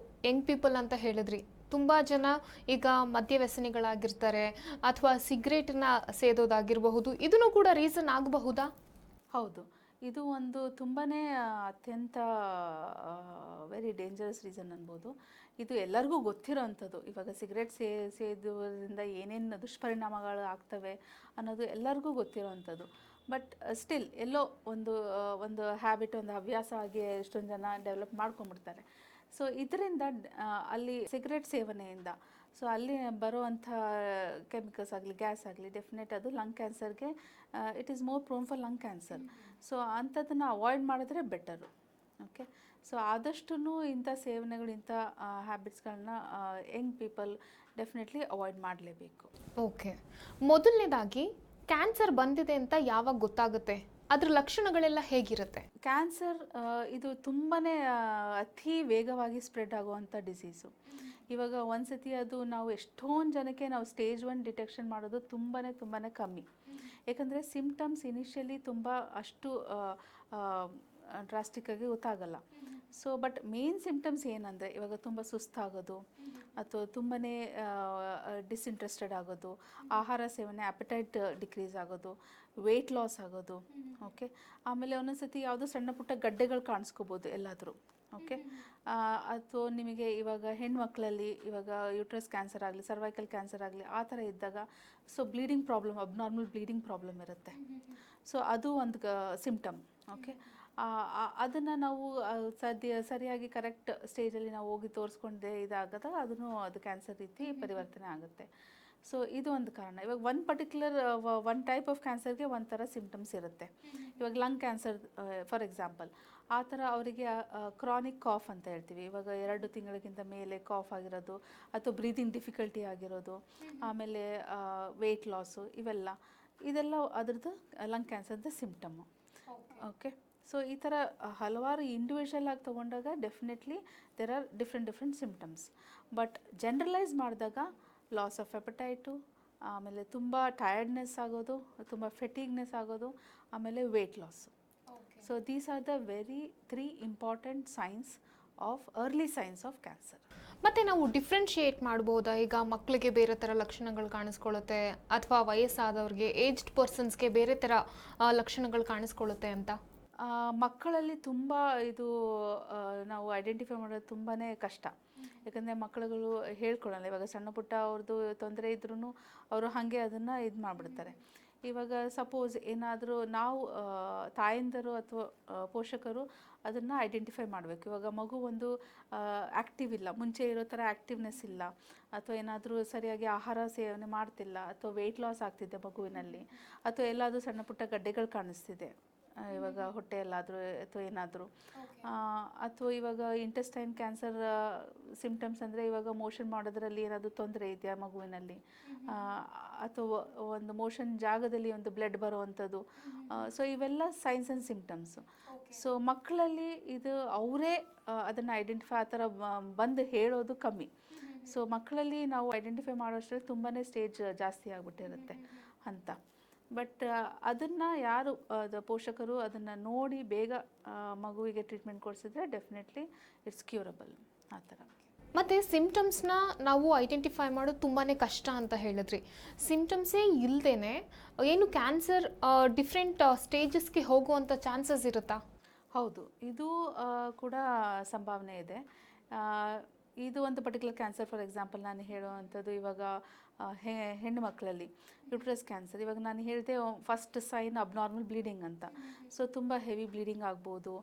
ಯಂಗ್ ಪೀಪಲ್ ಅಂತ ಹೇಳಿದ್ರಿ, ತುಂಬ ಜನ ಈಗ ಮದ್ಯವ್ಯಸನಿಗಳಾಗಿರ್ತಾರೆ ಅಥವಾ ಸಿಗರೇಟನ್ನ ಸೇದೋದಾಗಿರಬಹುದು, ಇದನ್ನು ಕೂಡ ರೀಸನ್ ಆಗಬಹುದಾ? ಹೌದು, ಇದು ಒಂದು ತುಂಬಾ ಅತ್ಯಂತ ವೆರಿ ಡೇಂಜರಸ್ ರೀಸನ್ ಅನ್ಬೋದು. ಇದು ಎಲ್ಲರಿಗೂ ಗೊತ್ತಿರೋವಂಥದ್ದು. ಇವಾಗ ಸಿಗರೇಟ್ ಸೇದುವುದರಿಂದ ಏನೇನು ದುಷ್ಪರಿಣಾಮಗಳು ಆಗ್ತವೆ ಅನ್ನೋದು ಎಲ್ಲರಿಗೂ ಗೊತ್ತಿರೋವಂಥದ್ದು. ಬಟ್ ಸ್ಟಿಲ್ ಎಲ್ಲೋ ಒಂದು ಹ್ಯಾಬಿಟ್, ಒಂದು ಹವ್ಯಾಸ ಆಗಿ ಎಷ್ಟೊಂದು ಜನ ಡೆವಲಪ್ ಮಾಡ್ಕೊಂಡ್ಬಿಡ್ತಾರೆ. ಸೊ ಇದರಿಂದ ಅಲ್ಲಿ ಸಿಗರೇಟ್ ಸೇವನೆಯಿಂದ ಸೊ ಅಲ್ಲಿ ಬರುವಂಥ ಕೆಮಿಕಲ್ಸ್ ಆಗಲಿ, ಗ್ಯಾಸ್ ಆಗಲಿ, ಡೆಫಿನೆಟ್ ಅದು ಲಂಗ್ ಕ್ಯಾನ್ಸರ್ಗೆ it is more prone for lung cancer. So ಅಂಥದ್ದನ್ನು ಅವಾಯ್ಡ್ ಮಾಡಿದ್ರೆ ಬೆಟರು. ಓಕೆ, ಸೊ ಆದಷ್ಟು ಇಂಥ ಸೇವನೆಗಳು, ಇಂಥ ಹ್ಯಾಬಿಟ್ಸ್ಗಳನ್ನ ಯಂಗ್ ಪೀಪಲ್ ಡೆಫಿನೆಟ್ಲಿ ಅವಾಯ್ಡ್ ಮಾಡಲೇಬೇಕು. ಓಕೆ, ಮೊದಲನೇದಾಗಿ ಕ್ಯಾನ್ಸರ್ ಬಂದಿದೆ ಅಂತ ಯಾವಾಗ ಗೊತ್ತಾಗುತ್ತೆ? ಅದ್ರ ಲಕ್ಷಣಗಳೆಲ್ಲ ಹೇಗಿರುತ್ತೆ? ಕ್ಯಾನ್ಸರ್ ಇದು ತುಂಬಾ ಅತಿ ವೇಗವಾಗಿ ಸ್ಪ್ರೆಡ್ ಆಗುವಂಥ ಡಿಸೀಸು. ಇವಾಗ ಒಂದ್ಸತಿ ಅದು ನಾವು ಎಷ್ಟೊಂದು ಜನಕ್ಕೆ ನಾವು ಸ್ಟೇಜ್ 1 ಡಿಟೆಕ್ಷನ್ ಮಾಡೋದು ತುಂಬಾ ಕಮ್ಮಿ. ಯಾಕಂದರೆ ಸಿಮ್ಟಮ್ಸ್ ಇನಿಷಿಯಲಿ ತುಂಬ ಅಷ್ಟು ಡ್ರಾಸ್ಟಿಕ್ಕಾಗಿ ಗೊತ್ತಾಗಲ್ಲ. ಸೊ ಬಟ್ ಮೇನ್ ಸಿಮ್ಟಮ್ಸ್ ಏನಂದರೆ, ಇವಾಗ ತುಂಬ ಸುಸ್ತಾಗೋದು ಅಥವಾ ತುಂಬಾ ಡಿಸ್ಇಂಟ್ರೆಸ್ಟೆಡ್ ಆಗೋದು, ಆಹಾರ ಸೇವನೆ ಅಪಟೈಟ್ ಡಿಕ್ರೀಸ್ ಆಗೋದು, ವೆಯ್ಟ್ ಲಾಸ್ ಆಗೋದು. ಓಕೆ, ಆಮೇಲೆ ಒಂದೊಂದು ಸತಿ ಯಾವುದೋ ಸಣ್ಣ ಪುಟ್ಟ ಗಡ್ಡೆಗಳು ಕಾಣಿಸ್ಕೋಬೋದು ಎಲ್ಲಾದರೂ. ಓಕೆ, ಅಥವಾ ನಿಮಗೆ ಇವಾಗ ಹೆಣ್ಮಕ್ಳಲ್ಲಿ ಇವಾಗ ಯೂಟ್ರಸ್ ಕ್ಯಾನ್ಸರ್ ಆಗಲಿ, ಸರ್ವೈಕಲ್ ಕ್ಯಾನ್ಸರ್ ಆಗಲಿ, ಆ ಥರ ಇದ್ದಾಗ so bleeding problem, abnormal bleeding problem ಇರುತ್ತೆ. ಸೊ ಅದು ಒಂದು ಸಿಮ್ಟಮ್. ಓಕೆ, ಅದನ್ನು ನಾವು ಸರಿಯಾಗಿ ಕರೆಕ್ಟ್ ಸ್ಟೇಜಲ್ಲಿ ನಾವು ಹೋಗಿ ತೋರಿಸ್ಕೊಂಡೆ ಇದಾಗದಾಗ ಅದು ಕ್ಯಾನ್ಸರ್ ರೀತಿ ಪರಿವರ್ತನೆ ಆಗುತ್ತೆ. ಸೊ ಇದು ಒಂದು ಕಾರಣ. ಇವಾಗ ಒನ್ ಟೈಪ್ ಆಫ್ ಕ್ಯಾನ್ಸರ್ಗೆ ಒಂಥರ ಸಿಮ್ಟಮ್ಸ್ ಇರುತ್ತೆ. ಇವಾಗ ಲಂಗ್ ಕ್ಯಾನ್ಸರ್ ಫಾರ್ ಎಕ್ಸಾಂಪಲ್, ಆ ಥರ ಅವರಿಗೆ ಕ್ರಾನಿಕ್ ಕಾಫ್ ಅಂತ ಹೇಳ್ತೀವಿ. ಇವಾಗ 2 ತಿಂಗಳಿಗಿಂತ ಮೇಲೆ ಕಾಫ್ ಆಗಿರೋದು, ಅಥವಾ ಬ್ರೀದಿಂಗ್ ಡಿಫಿಕಲ್ಟಿ ಆಗಿರೋದು, ಆಮೇಲೆ ವೆಯ್ಟ್ ಲಾಸು, ಇದೆಲ್ಲ ಅದರದ್ದು ಲಂಗ್ ಕ್ಯಾನ್ಸರ್ದು ಸಿಮ್ಟಮ್ಮು. ಓಕೆ, ಸೊ ಈ ಥರ ಹಲವಾರು ಇಂಡಿವಿಜುವಲ್ ಆಗಿ ತೊಗೊಂಡಾಗ definitely there are different symptoms. But generalise ಮಾಡಿದಾಗ ಲಾಸ್ ಆಫ್ ಎಪಟೈಟು, ಆಮೇಲೆ ತುಂಬ ಟಯರ್ಡ್ನೆಸ್ ಆಗೋದು, ತುಂಬ ಫೆಟಿಗ್ನೆಸ್ ಆಗೋದು, ಆಮೇಲೆ weight loss. So these are the 3 important early signs of cancer. ಮತ್ತು ನಾವು ಡಿಫ್ರೆನ್ಶಿಯೇಟ್ ಮಾಡ್ಬೋದಾ? ಈಗ ಮಕ್ಕಳಿಗೆ ಬೇರೆ ಥರ ಲಕ್ಷಣಗಳು ಕಾಣಿಸ್ಕೊಳ್ಳುತ್ತೆ, ಅಥವಾ ವಯಸ್ಸಾದವ್ರಿಗೆ, ಏಜ್ಡ್ ಪರ್ಸನ್ಸ್ಗೆ ಬೇರೆ ಥರ ಲಕ್ಷಣಗಳು ಕಾಣಿಸ್ಕೊಳ್ಳುತ್ತೆ ಅಂತ? ಮಕ್ಕಳಲ್ಲಿ ತುಂಬ ಇದು ನಾವು ಐಡೆಂಟಿಫೈ ಮಾಡೋದು ತುಂಬಾ ಕಷ್ಟ. ಯಾಕಂದರೆ ಮಕ್ಕಳುಗಳು ಹೇಳ್ಕೊಳ್ಳಲ್ಲ. ಇವಾಗ ಸಣ್ಣ ಪುಟ್ಟ ಅವ್ರದ್ದು ತೊಂದರೆ ಇದ್ರೂ ಅವರು ಹಾಗೆ ಅದನ್ನು ಇದು ಮಾಡಿಬಿಡ್ತಾರೆ. ಇವಾಗ ಸಪೋಸ್ ಏನಾದರೂ ನಾವು ತಾಯಂದಿರು ಅಥವಾ ಪೋಷಕರು ಅದನ್ನು ಐಡೆಂಟಿಫೈ ಮಾಡಬೇಕು. ಇವಾಗ ಮಗು ಒಂದು ಆ್ಯಕ್ಟಿವ್ ಇಲ್ಲ, ಮುಂಚೆ ಇರೋ ಥರ ಆ್ಯಕ್ಟಿವ್ನೆಸ್ ಇಲ್ಲ, ಅಥವಾ ಏನಾದರೂ ಸರಿಯಾಗಿ ಆಹಾರ ಸೇವನೆ ಮಾಡ್ತಿಲ್ಲ, ಅಥವಾ ವೆಯ್ಟ್ ಲಾಸ್ ಆಗ್ತಿದೆ ಮಗುವಿನಲ್ಲಿ, ಅಥವಾ ಎಲ್ಲಾದರೂ ಸಣ್ಣ ಪುಟ್ಟ ಗಡ್ಡೆಗಳು ಕಾಣಿಸ್ತಿದೆ ಇವಾಗ ಹೊಟ್ಟೆಯಲ್ಲಾದರೂ ಅಥವಾ ಏನಾದರೂ, ಅಥವಾ ಇವಾಗ ಇಂಟೆಸ್ಟೈನ್ ಕ್ಯಾನ್ಸರ್ ಸಿಮ್ಟಮ್ಸ್ ಅಂದರೆ ಇವಾಗ ಮೋಷನ್ ಮಾಡೋದ್ರಲ್ಲಿ ಏನಾದರೂ ತೊಂದರೆ ಇದೆಯಾ ಮಗುವಿನಲ್ಲಿ, ಅಥವಾ ಒಂದು ಮೋಷನ್ ಜಾಗದಲ್ಲಿ ಒಂದು ಬ್ಲಡ್ ಬರುವಂಥದ್ದು. ಸೊ ಇವೆಲ್ಲ ಸೈನ್ಸ್ ಆ್ಯಂಡ್ ಸಿಮ್ಟಮ್ಸು. ಸೊ ಮಕ್ಕಳಲ್ಲಿ ಇದು ಅವರೇ ಅದನ್ನು ಐಡೆಂಟಿಫೈ ಆ ಥರ ಬಂದು ಹೇಳೋದು ಕಮ್ಮಿ. ಸೊ ಮಕ್ಕಳಲ್ಲಿ ನಾವು ಐಡೆಂಟಿಫೈ ಮಾಡೋಷ್ಟರಲ್ಲಿ ತುಂಬಾ ಸ್ಟೇಜ್ ಜಾಸ್ತಿ ಆಗಿಬಿಟ್ಟಿರುತ್ತೆ ಅಂತ. ಬಟ್ ಅದನ್ನು ಯಾರು ಪೋಷಕರು ಅದನ್ನು ನೋಡಿ ಬೇಗ ಮಗುವಿಗೆ ಟ್ರೀಟ್ಮೆಂಟ್ ಕೊಡಿಸಿದ್ರೆ ಡೆಫಿನೆಟ್ಲಿ ಇಟ್ಸ್ ಕ್ಯೂರಬಲ್ ಆ ಥರ. ಮತ್ತು ಸಿಂಪ್ಟಮ್ಸ್ನ ನಾವು ಐಡೆಂಟಿಫೈ ಮಾಡೋದು ತುಂಬಾ ಕಷ್ಟ ಅಂತ ಹೇಳಿದ್ರಿ. ಸಿಂಪ್ಟಮ್ಸೇ ಇಲ್ಲದೇ ಏನು ಕ್ಯಾನ್ಸರ್ ಡಿಫ್ರೆಂಟ್ ಸ್ಟೇಜಸ್ಗೆ ಹೋಗುವಂಥ ಚಾನ್ಸಸ್ ಇರುತ್ತಾ? ಹೌದು, ಇದು ಕೂಡ ಸಂಭಾವನೆ ಇದೆ. ಇದು ಒಂದು ಪರ್ಟಿಕ್ಯುಲರ್ ಕ್ಯಾನ್ಸರ್, ಫಾರ್ ಎಕ್ಸಾಂಪಲ್ ನಾನು ಹೇಳುವಂಥದ್ದು ಇವಾಗ ಹೆಣ್ಣು ಮಕ್ಕಳಲ್ಲಿ ಯುಟ್ರಸ್ ಕ್ಯಾನ್ಸರ್. ಇವಾಗ ನಾನು ಹೇಳಿದೆ ಫಸ್ಟ್ ಸೈನ್ ಅಬ್ನಾರ್ಮಲ್ ಬ್ಲೀಡಿಂಗ್ ಅಂತ. ಸೊ ತುಂಬ ಹೆವಿ ಬ್ಲೀಡಿಂಗ್ ಆಗ್ಬೋದು,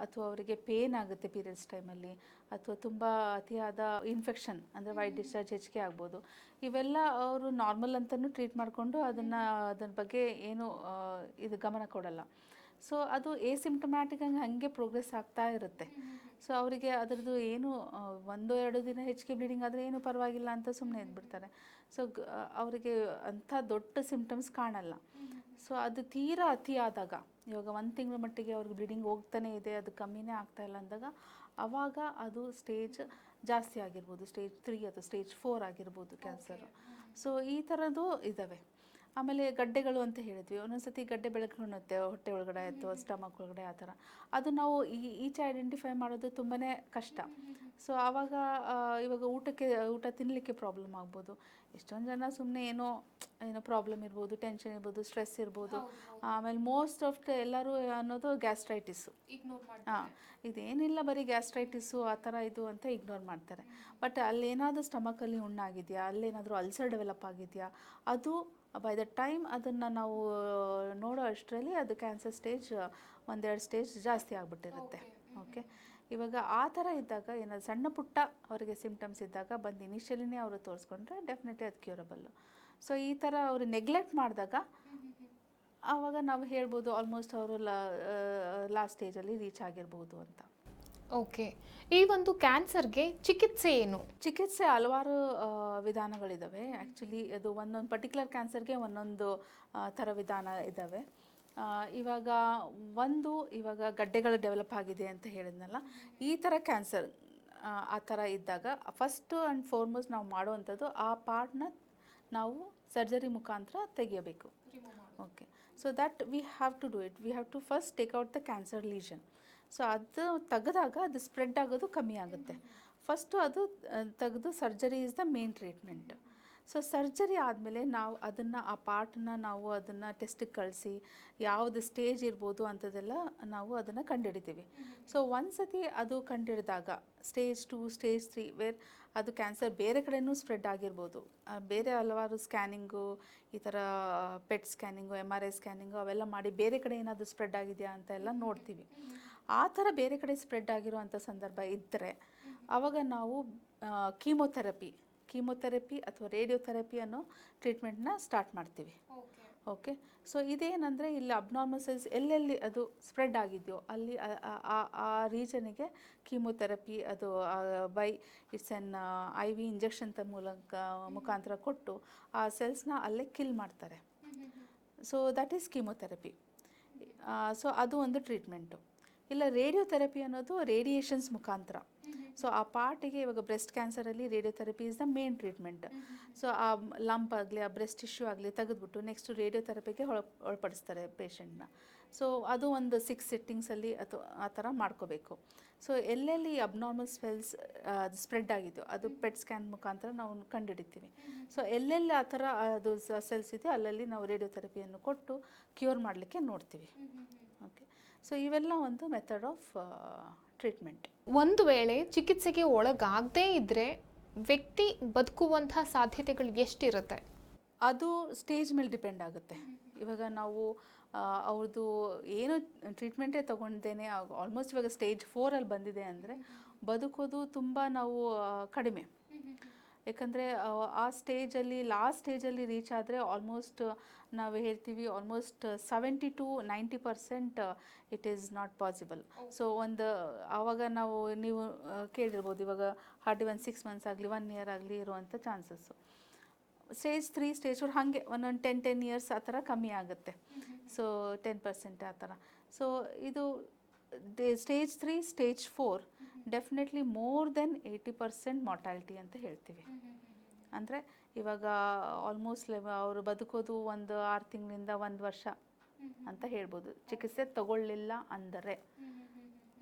ಅಥವಾ ಅವರಿಗೆ ಪೇನ್ ಆಗುತ್ತೆ ಪೀರಿಯಡ್ಸ್ ಟೈಮಲ್ಲಿ, ಅಥವಾ ತುಂಬ ಅತಿಯಾದ ಇನ್ಫೆಕ್ಷನ್ ಅಂದರೆ ವೈಟ್ ಡಿಸ್ಚಾರ್ಜ್ ಹೆಚ್ಚಿಗೆ ಆಗ್ಬೋದು. ಇವೆಲ್ಲ ಅವರು ನಾರ್ಮಲ್ ಅಂತಲೂ ಟ್ರೀಟ್ ಮಾಡಿಕೊಂಡು ಅದರ ಬಗ್ಗೆ ಏನು ಇದು ಗಮನ ಕೊಡಲ್ಲ. ಸೊ ಅದು ಎಸಿಂಪ್ಟಮ್ಯಾಟಿಕ್ ಹಾಗೆ ಪ್ರೋಗ್ರೆಸ್ ಆಗ್ತಾ ಇರುತ್ತೆ. ಸೊ ಅವರಿಗೆ ಅದರದ್ದು ಏನು 1-2 ದಿನ ಹೆಚ್ಚಿಗೆ ಬ್ಲೀಡಿಂಗ್ ಆದರೆ ಏನು ಪರವಾಗಿಲ್ಲ ಅಂತ ಸುಮ್ಮನೆ ಇದ್ಬಿಡ್ತಾರೆ. ಸೊ ಅವರಿಗೆ ಅಂಥ ದೊಡ್ಡ ಸಿಂಪ್ಟಮ್ಸ್ ಕಾಣಲ್ಲ. ಸೊ ಅದು ತೀರಾ ಅತಿ ಆದಾಗ, ಇವಾಗ 1 ತಿಂಗಳ ಮಟ್ಟಿಗೆ ಅವ್ರಿಗೆ ಬ್ಲೀಡಿಂಗ್ ಹೋಗ್ತಾನೆ ಇದೆ, ಅದು ಕಮ್ಮಿನೇ ಆಗ್ತಾ ಇಲ್ಲ ಅಂದಾಗ ಆವಾಗ ಅದು ಸ್ಟೇಜ್ ಜಾಸ್ತಿ ಆಗಿರ್ಬೋದು, ಸ್ಟೇಜ್ 3 ಅಥವಾ ಸ್ಟೇಜ್ 4 ಆಗಿರ್ಬೋದು ಕ್ಯಾನ್ಸರು. ಸೊ ಈ ಥರದ್ದು ಇದ್ದಾವೆ. ಆಮೇಲೆ ಗಡ್ಡೆಗಳು ಅಂತ ಹೇಳಿದ್ವಿ, ಒಂದೊಂದ್ಸತಿ ಗಡ್ಡೆ ಬೆಳಕೊಳ್ಳುತ್ತೆ ಹೊಟ್ಟೆ ಒಳಗಡೆ ಅಥವಾ ಸ್ಟಮಕ್ ಒಳಗಡೆ ಆ ಥರ. ಅದು ನಾವು ಈಚೆ ಐಡೆಂಟಿಫೈ ಮಾಡೋದು ತುಂಬಾ ಕಷ್ಟ. ಸೊ ಆವಾಗ ಇವಾಗ ಊಟ ತಿನ್ನಲಿಕ್ಕೆ ಪ್ರಾಬ್ಲಮ್ ಆಗ್ಬೋದು. ಎಷ್ಟೊಂದು ಜನ ಸುಮ್ಮನೆ ಏನೋ ಪ್ರಾಬ್ಲಮ್ ಇರ್ಬೋದು, ಟೆನ್ಷನ್ ಇರ್ಬೋದು, ಸ್ಟ್ರೆಸ್ ಇರ್ಬೋದು. ಆಮೇಲೆ ಮೋಸ್ಟ್ ಆಫ್ ಎಲ್ಲರೂ ಅನ್ನೋದು ಗ್ಯಾಸ್ಟ್ರೈಟಿಸ್ಸು. ಇದೇನಿಲ್ಲ ಬರೀ ಗ್ಯಾಸ್ಟ್ರೈಟಿಸ್ಸು ಆ ಥರ ಇದು ಅಂತ ಇಗ್ನೋರ್ ಮಾಡ್ತಾರೆ. ಬಟ್ ಅಲ್ಲೇನಾದರೂ ಸ್ಟಮಕಲ್ಲಿ ಹುಣ್ಣಾಗಿದೆಯಾ, ಅಲ್ಲೇನಾದರೂ ಅಲ್ಸರ್ ಡೆವಲಪ್ ಆಗಿದೆಯಾ, ಅದು ಬೈ ದ ಟೈಮ್ ಅದನ್ನು ನಾವು ನೋಡೋ ಅಷ್ಟರಲ್ಲಿ ಅದು ಕ್ಯಾನ್ಸರ್ ಸ್ಟೇಜ್ 1-2 ಸ್ಟೇಜ್ ಜಾಸ್ತಿ ಆಗಿಬಿಟ್ಟಿರುತ್ತೆ. ಓಕೆ, ಇವಾಗ ಆ ಥರ ಇದ್ದಾಗ ಏನಾದ್ರು ಸಣ್ಣ ಪುಟ್ಟ ಅವರಿಗೆ ಸಿಂಪ್ಟಮ್ಸ್ ಇದ್ದಾಗ ಬಂದು ಇನಿಷಿಯಲಿನೇ ಅವರು ತೋರಿಸ್ಕೊಂಡ್ರೆ ಡೆಫಿನೆಟ್ಲಿ ಅದು ಕ್ಯೂರಬಲ್ಲು. ಸೊ ಈ ಥರ ಅವರು ನೆಗ್ಲೆಕ್ಟ್ ಮಾಡಿದಾಗ ಆವಾಗ ನಾವು ಹೇಳ್ಬೋದು ಆಲ್ಮೋಸ್ಟ್ ಅವರು ಲಾಸ್ಟ್ ಸ್ಟೇಜಲ್ಲಿ ರೀಚ್ ಆಗಿರ್ಬೋದು ಅಂತ. ಓಕೆ, ಈ ಒಂದು ಕ್ಯಾನ್ಸರ್ಗೆ ಚಿಕಿತ್ಸೆ ಏನು? ಚಿಕಿತ್ಸೆ ಹಲವಾರು ವಿಧಾನಗಳಿದ್ದಾವೆ. ಆ್ಯಕ್ಚುಲಿ ಅದು ಒಂದೊಂದು ಪರ್ಟಿಕ್ಯುಲರ್ ಕ್ಯಾನ್ಸರ್ಗೆ ಒಂದೊಂದು ಥರ ವಿಧಾನ ಇದ್ದಾವೆ. ಇವಾಗ ಗಡ್ಡೆಗಳು ಡೆವಲಪ್ ಆಗಿದೆ ಅಂತ ಹೇಳಿದ್ನಲ್ಲ, ಈ ಥರ ಕ್ಯಾನ್ಸರ್ ಆ ಥರ ಇದ್ದಾಗ ಫಸ್ಟು ಆ್ಯಂಡ್ ಫಾರ್ಮೋಸ್ಟ್ ನಾವು ಮಾಡುವಂಥದ್ದು ಆ ಪಾರ್ಟ್ನ ನಾವು ಸರ್ಜರಿ ಮುಖಾಂತರ ತೆಗಿಯಬೇಕು. Okay, so that we have to do it. We have to first take out the cancer lesion. So ಅದು ತೆಗೆದಾಗ ಅದು ಸ್ಪ್ರೆಡ್ ಆಗೋದು ಕಮ್ಮಿ ಆಗುತ್ತೆ. ಫಸ್ಟು ಅದು ತೆಗೆದು surgery is the main treatment. So surgery ಆದಮೇಲೆ ನಾವು ಆ ಪಾರ್ಟನ್ನ ನಾವು ಅದನ್ನು ಟೆಸ್ಟಿಗೆ ಕಳಿಸಿ ಯಾವುದು ಸ್ಟೇಜ್ ಇರ್ಬೋದು ಅಂಥದ್ದೆಲ್ಲ ನಾವು ಅದನ್ನು ಕಂಡುಹಿಡಿತೀವಿ. ಸೊ ಒಂದ್ಸತಿ ಅದು ಕಂಡುಹಿಡಿದಾಗ ಸ್ಟೇಜ್ 2, ಸ್ಟೇಜ್ 3 ವೇರ್ ಅದು ಕ್ಯಾನ್ಸರ್ ಬೇರೆ ಕಡೆಯೂ ಸ್ಪ್ರೆಡ್ ಆಗಿರ್ಬೋದು. ಬೇರೆ ಹಲವಾರು ಸ್ಕ್ಯಾನಿಂಗು, ಈ ಥರ ಪೆಟ್ ಸ್ಕ್ಯಾನಿಂಗು, MRI ಸ್ಕ್ಯಾನಿಂಗು ಅವೆಲ್ಲ ಮಾಡಿ ಬೇರೆ ಕಡೆ ಏನಾದರೂ ಸ್ಪ್ರೆಡ್ ಆಗಿದೆಯಾ ಅಂತ ಎಲ್ಲ ನೋಡ್ತೀವಿ. ಆ ಥರ ಬೇರೆ ಕಡೆ ಸ್ಪ್ರೆಡ್ ಆಗಿರುವಂಥ ಸಂದರ್ಭ ಇದ್ದರೆ ಆವಾಗ ನಾವು ಕೀಮೊಥೆರಪಿ ಅಥವಾ ರೇಡಿಯೋಥೆರಪಿ ಅನ್ನೋ ಟ್ರೀಟ್ಮೆಂಟ್ನ ಸ್ಟಾರ್ಟ್ ಮಾಡ್ತೀವಿ. ಓಕೆ, ಸೊ ಇದೇನಂದರೆ ಇಲ್ಲಿ ಅಬ್ನಾರ್ಮಲ್ ಸೆಲ್ಸ್ ಎಲ್ಲೆಲ್ಲಿ ಅದು ಸ್ಪ್ರೆಡ್ ಆಗಿದೆಯೋ ಅಲ್ಲಿ ಆ ರೀಜನಿಗೆ ಕೀಮೊಥೆರಪಿ ಅದು ಇಟ್ಸ್ ಎನ್ IV ಇಂಜೆಕ್ಷನ್ ಮುಖಾಂತರ ಕೊಟ್ಟು ಆ ಸೆಲ್ಸ್ನ ಅಲ್ಲೇ ಕಿಲ್ ಮಾಡ್ತಾರೆ. So that is chemotherapy. So ಅದು ಒಂದು ಟ್ರೀಟ್ಮೆಂಟು. ಇಲ್ಲ ರೇಡಿಯೋಥೆರಪಿ ಅನ್ನೋದು ರೇಡಿಯೇಷನ್ಸ್ ಮುಖಾಂತರ. ಸೊ ಆ ಪಾರ್ಟಿಗೆ ಇವಾಗ ಬ್ರೆಸ್ಟ್ ಕ್ಯಾನ್ಸರಲ್ಲಿ radiotherapy is the main treatment. So ಆ ಲಂಪ್ ಆಗಲಿ, ಆ ಬ್ರೆಸ್ಟ್ ಟಿಶ್ಯೂ ಆಗಲಿ ತೆಗೆದುಬಿಟ್ಟು ನೆಕ್ಸ್ಟು ರೇಡಿಯೋಥೆರಪಿಗೆ ಒಳಪಡಿಸ್ತಾರೆ ಪೇಷಂಟ್ನ. ಸೊ ಅದು ಒಂದು 6 ಸಿಟ್ಟಿಂಗ್ಸಲ್ಲಿ ಅಥವಾ ಆ ಥರ ಮಾಡ್ಕೋಬೇಕು. ಸೊ ಎಲ್ಲೆಲ್ಲಿ ಅಬ್ನಾರ್ಮಲ್ ಸೆಲ್ಸ್ ಸ್ಪ್ರೆಡ್ ಆಗಿದೆಯೋ ಅದು ಪೆಟ್ ಸ್ಕ್ಯಾನ್ ಮುಖಾಂತರ ನಾವು ಕಂಡುಹಿಡಿತೀವಿ. ಸೊ ಎಲ್ಲೆಲ್ಲಿ ಆ ಥರ ಅದು ಸೆಲ್ಸ್ ಇದೆಯೋ ಅಲ್ಲಲ್ಲಿ ನಾವು ರೇಡಿಯೋಥೆರಪಿಯನ್ನು ಕೊಟ್ಟು ಕ್ಯೂರ್ ಮಾಡಲಿಕ್ಕೆ ನೋಡ್ತೀವಿ. ಓಕೆ, ಸೊ ಇವೆಲ್ಲ ಒಂದು ಮೆಥಡ್ ಆಫ್ ಟ್ರೀಟ್ಮೆಂಟ್. ಒಂದು ವೇಳೆ ಚಿಕಿತ್ಸೆಗೆ ಒಳಗಾಗದೇ ಇದ್ದರೆ ವ್ಯಕ್ತಿ ಬದುಕುವಂತಹ ಸಾಧ್ಯತೆಗಳು ಎಷ್ಟಿರುತ್ತೆ? ಅದು ಸ್ಟೇಜ್ ಮೇಲೆ ಡಿಪೆಂಡ್ ಆಗುತ್ತೆ. ಇವಾಗ ನಾವು ಅವ್ರದ್ದು ಏನು ಟ್ರೀಟ್ಮೆಂಟೇ ತೊಗೊಂಡೇನೆ ಆಲ್ಮೋಸ್ಟ್ ಇವಾಗ ಸ್ಟೇಜ್ 4 ಬಂದಿದೆ ಅಂದರೆ ಬದುಕೋದು ತುಂಬ ನಾವು ಕಡಿಮೆ. ಯಾಕಂದರೆ ಆ ಸ್ಟೇಜಲ್ಲಿ ಲಾಸ್ಟ್ ಸ್ಟೇಜಲ್ಲಿ ರೀಚ್ ಆದರೆ ಆಲ್ಮೋಸ್ಟ್ ನಾವು ಹೇಳ್ತೀವಿ almost 70-90% it is not possible. So ಆವಾಗ ನೀವು ಕೇಳಿರ್ಬೋದು ಇವಾಗ ಹಾರ್ಡ್ಲಿ 6 ಮಂತ್ಸ್ ಆಗಲಿ 1 ಇಯರ್ ಆಗಲಿ ಇರುವಂಥ ಚಾನ್ಸಸ್ಸು. ಸ್ಟೇಜ್ 3, ಸ್ಟೇಜ್ 4 ಹಾಗೆ ಒಂದೊಂದು 10 ಇಯರ್ಸ್ ಆ ಥರ ಕಮ್ಮಿ ಆಗುತ್ತೆ. ಸೊ 10% ಆ ಥರ. ಸೊ ಇದು stage 3 stage 4 definitely more than 80% mortality ಅಂತ ಹೇಳ್ತೀವಿ. ಅಂದರೆ ಇವಾಗ ಆಲ್ಮೋಸ್ಟ್ ಅವರು ಬದುಕೋದು ಒಂದು 6 ತಿಂಗಳಿಂದ 1 ವರ್ಷ ಅಂತ ಹೇಳ್ಬೋದು, ಚಿಕಿತ್ಸೆ ತಗೊಳ್ಳಿಲ್ಲ ಅಂದರೆ.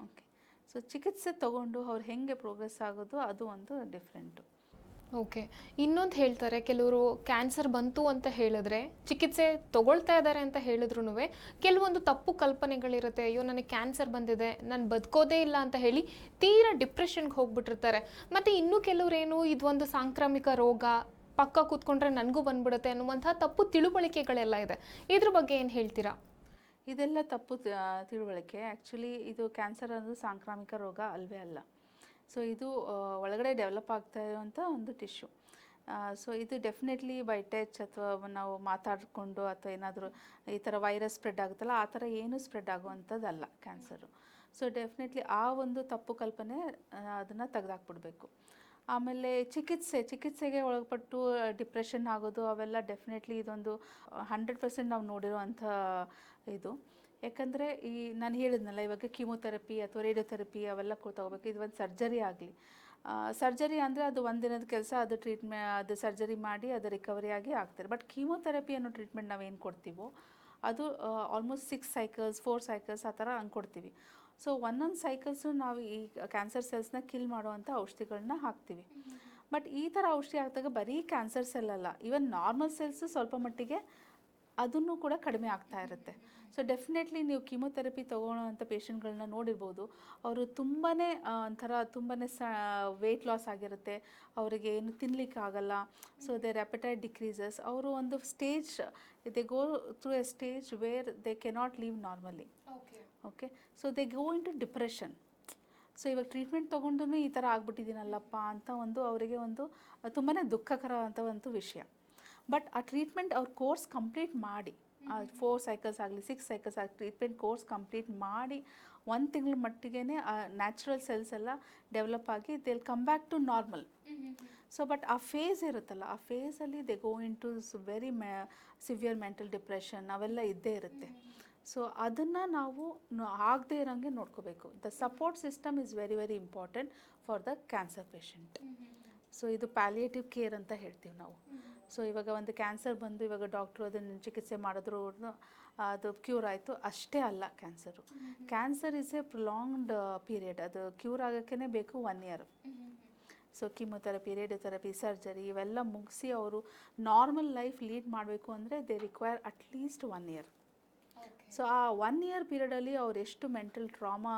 ಓಕೆ, ಸೊ ಚಿಕಿತ್ಸೆ ತಗೊಂಡು ಅವ್ರು ಹೆಂಗೆ ಪ್ರೋಗ್ರೆಸ್ ಆಗೋದು ಅದು ಒಂದು ಡಿಫ್ರೆಂಟು. ಓಕೆ, ಇನ್ನೊಂದು ಹೇಳ್ತಾರೆ, ಕೆಲವರು ಕ್ಯಾನ್ಸರ್ ಬಂತು ಅಂತ ಹೇಳಿದ್ರೆ ಚಿಕಿತ್ಸೆ ತಗೊಳ್ತಾ ಇದ್ದಾರೆ ಅಂತ ಹೇಳಿದ್ರು ಕೆಲವೊಂದು ತಪ್ಪು ಕಲ್ಪನೆಗಳಿರುತ್ತೆ. ಅಯ್ಯೋ ನನಗೆ ಕ್ಯಾನ್ಸರ್ ಬಂದಿದೆ, ನಾನು ಬದುಕೋದೇ ಇಲ್ಲ ಅಂತ ಹೇಳಿ ತೀರಾ ಡಿಪ್ರೆಷನ್ಗೆ ಹೋಗ್ಬಿಟ್ಟಿರ್ತಾರೆ. ಮತ್ತು ಇನ್ನೂ ಕೆಲವರೇನು ಇದೊಂದು ಸಾಂಕ್ರಾಮಿಕ ರೋಗ, ಪಕ್ಕ ಕೂತ್ಕೊಂಡ್ರೆ ನನಗೂ ಬಂದ್ಬಿಡುತ್ತೆ ಅನ್ನುವಂಥ ತಪ್ಪು ತಿಳುವಳಿಕೆಗಳೆಲ್ಲ ಇದೆ. ಇದ್ರ ಬಗ್ಗೆ ಏನು ಹೇಳ್ತೀರಾ? ಇದೆಲ್ಲ ತಪ್ಪು ತಿಳುವಳಿಕೆ. ಆ್ಯಕ್ಚುಲಿ ಇದು ಕ್ಯಾನ್ಸರ್ ಅನ್ನೋದು ಸಾಂಕ್ರಾಮಿಕ ರೋಗ ಅಲ್ವೇ ಅಲ್ಲ. ಸೊ ಇದು ಒಳಗಡೆ ಡೆವಲಪ್ ಆಗ್ತಾ ಇರುವಂಥ ಒಂದು ಟಿಶ್ಯೂ. ಸೊ ಇದು ಡೆಫಿನೆಟ್ಲಿ ಬೈ ಟಚ್ ಅಥವಾ ನಾವು ಮಾತಾಡಿಕೊಂಡು ಅಥವಾ ಏನಾದರೂ ಈ ಥರ ವೈರಸ್ ಸ್ಪ್ರೆಡ್ ಆಗುತ್ತಲ್ಲ, ಆ ಥರ ಏನೂ ಸ್ಪ್ರೆಡ್ ಆಗುವಂಥದ್ದಲ್ಲ ಕ್ಯಾನ್ಸರು. ಸೊ ಡೆಫಿನೆಟ್ಲಿ ಆ ಒಂದು ತಪ್ಪು ಕಲ್ಪನೆ ಅದನ್ನು ತೆಗೆದಾಕ್ಬಿಡ್ಬೇಕು. ಆಮೇಲೆ ಚಿಕಿತ್ಸೆಗೆ ಒಳಪಟ್ಟು ಡಿಪ್ರೆಷನ್ ಆಗೋದು ಅವೆಲ್ಲ ಡೆಫಿನೆಟ್ಲಿ ಇದೊಂದು 100% ನಾವು ನೋಡಿರೋವಂಥ ಇದು. ಯಾಕಂದರೆ ಈ ನಾನು ಹೇಳಿದ್ನಲ್ಲ, ಇವಾಗ ಕೀಮೋಥೆರಪಿ ಅಥವಾ ರೇಡಿಯೋಥೆರಪಿ ಅವೆಲ್ಲ ತಗೋಬೇಕು. ಇದು ಒಂದು ಸರ್ಜರಿ ಆಗಲಿ, ಸರ್ಜರಿ ಅಂದರೆ ಅದು ಒಂದಿನದ ಕೆಲಸ, ಅದು ಸರ್ಜರಿ ಮಾಡಿ ಅದು ರಿಕವರಿ ಆಗಿ ಆಗ್ತಾರೆ. ಬಟ್ ಕೀಮೋಥೆರಪಿ ಅನ್ನೋ ಟ್ರೀಟ್ಮೆಂಟ್ ನಾವೇನು ಕೊಡ್ತೀವೋ ಅದು ಆಲ್ಮೋಸ್ಟ್ 6 ಸೈಕಲ್ಸ್ 4 ಸೈಕಲ್ಸ್ ಆ ಥರ ಹಂಗೆ ಕೊಡ್ತೀವಿ. ಸೊ ಒಂದೊಂದು ಸೈಕಲ್ಸು ನಾವು ಈ ಕ್ಯಾನ್ಸರ್ ಸೆಲ್ಸ್ನ ಕಿಲ್ ಮಾಡುವಂಥ ಔಷಧಿಗಳನ್ನ ಹಾಕ್ತೀವಿ. ಬಟ್ ಈ ಥರ ಔಷಧಿ ಹಾಕಿದಾಗ ಬರೀ ಕ್ಯಾನ್ಸರ್ ಸೆಲ್ ಅಲ್ಲ, ಈವನ್ ನಾರ್ಮಲ್ ಸೆಲ್ಸು ಸ್ವಲ್ಪ ಮಟ್ಟಿಗೆ ಅದನ್ನು ಕೂಡ ಕಡಿಮೆ ಆಗ್ತಾ ಇರುತ್ತೆ. ಸೊ ಡೆಫಿನೆಟ್ಲಿ ನೀವು ಕೀಮೋಥೆರಪಿ ತೊಗೊಳ್ಳೋವಂಥ ಪೇಷಂಟ್ಗಳನ್ನ ನೋಡಿರ್ಬೋದು, ಅವರು ತುಂಬಾ ತುಂಬಾ ವೆಯ್ಟ್ ಲಾಸ್ ಆಗಿರುತ್ತೆ, ಅವರಿಗೆ ಏನು ತಿನ್ನಲಿಕ್ಕೆ ಆಗಲ್ಲ. So there appetite decreases. ಅವರು ಒಂದು stage, they go through a stage where they cannot leave normally. Okay, so they go in to depression. So ಇವಾಗ ಟ್ರೀಟ್ಮೆಂಟ್ ತೊಗೊಂಡು ಈ ಥರ ಆಗ್ಬಿಟ್ಟಿದ್ದೀನಲ್ಲಪ್ಪ ಅಂತ ಒಂದು ಅವರಿಗೆ ಒಂದು ತುಂಬಾ ದುಃಖಕರ ಅಂತ ಒಂದು ವಿಷಯ. ಬಟ್ ಆ ಟ್ರೀಟ್ಮೆಂಟ್ ಅವ್ರ ಕೋರ್ಸ್ ಕಂಪ್ಲೀಟ್ ಮಾಡಿ, 4 ಸೈಕಲ್ಸ್ ಆಗಲಿ 6 ಸೈಕಲ್ಸ್ ಆಗಲಿ ಟ್ರೀಟ್ಮೆಂಟ್ ಕೋರ್ಸ್ ಕಂಪ್ಲೀಟ್ ಮಾಡಿ 1 ತಿಂಗಳ ಮಟ್ಟಿಗೆ ಆ ನ್ಯಾಚುರಲ್ ಸೆಲ್ಸ್ ಎಲ್ಲ ಡೆವಲಪ್ ಆಗಿ they will come back to normal. So but ಆ ಫೇಸ್ ಇರುತ್ತಲ್ಲ, ಆ ಫೇಸಲ್ಲಿ they go in to very severe mental depression ಅವೆಲ್ಲ ಇದ್ದೇ ಇರುತ್ತೆ. ಸೊ ಅದನ್ನು ನಾವು ಆಗದೆ ಇರೋಂಗೆ ನೋಡ್ಕೋಬೇಕು. The support system is very very important for the cancer patient. So ಇದು ಪ್ಯಾಲಿಯೇಟಿವ್ ಕೇರ್ ಅಂತ ಹೇಳ್ತೀವಿ ನಾವು. ಸೊ ಇವಾಗ ಒಂದು ಕ್ಯಾನ್ಸರ್ ಬಂದು ಇವಾಗ ಡಾಕ್ಟ್ರು ಅದನ್ನು ಚಿಕಿತ್ಸೆ ಮಾಡಿದ್ರು ಅದು ಕ್ಯೂರ್ ಆಯಿತು ಅಷ್ಟೇ ಅಲ್ಲ. Cancer is A prolonged period. ಅದು ಕ್ಯೂರ್ ಆಗೋಕ್ಕೇ ಬೇಕು 1 year. So chemotherapy, radiotherapy, surgery ಇವೆಲ್ಲ ಮುಗಿಸಿ ಅವರು ನಾರ್ಮಲ್ ಲೈಫ್ ಲೀಡ್ ಮಾಡಬೇಕು ಅಂದರೆ they require at least 1 year. So ಆ 1 ಇಯರ್ ಪೀರಿಯಡಲ್ಲಿ ಅವ್ರು ಎಷ್ಟು ಮೆಂಟಲ್ ಟ್ರಾಮಾ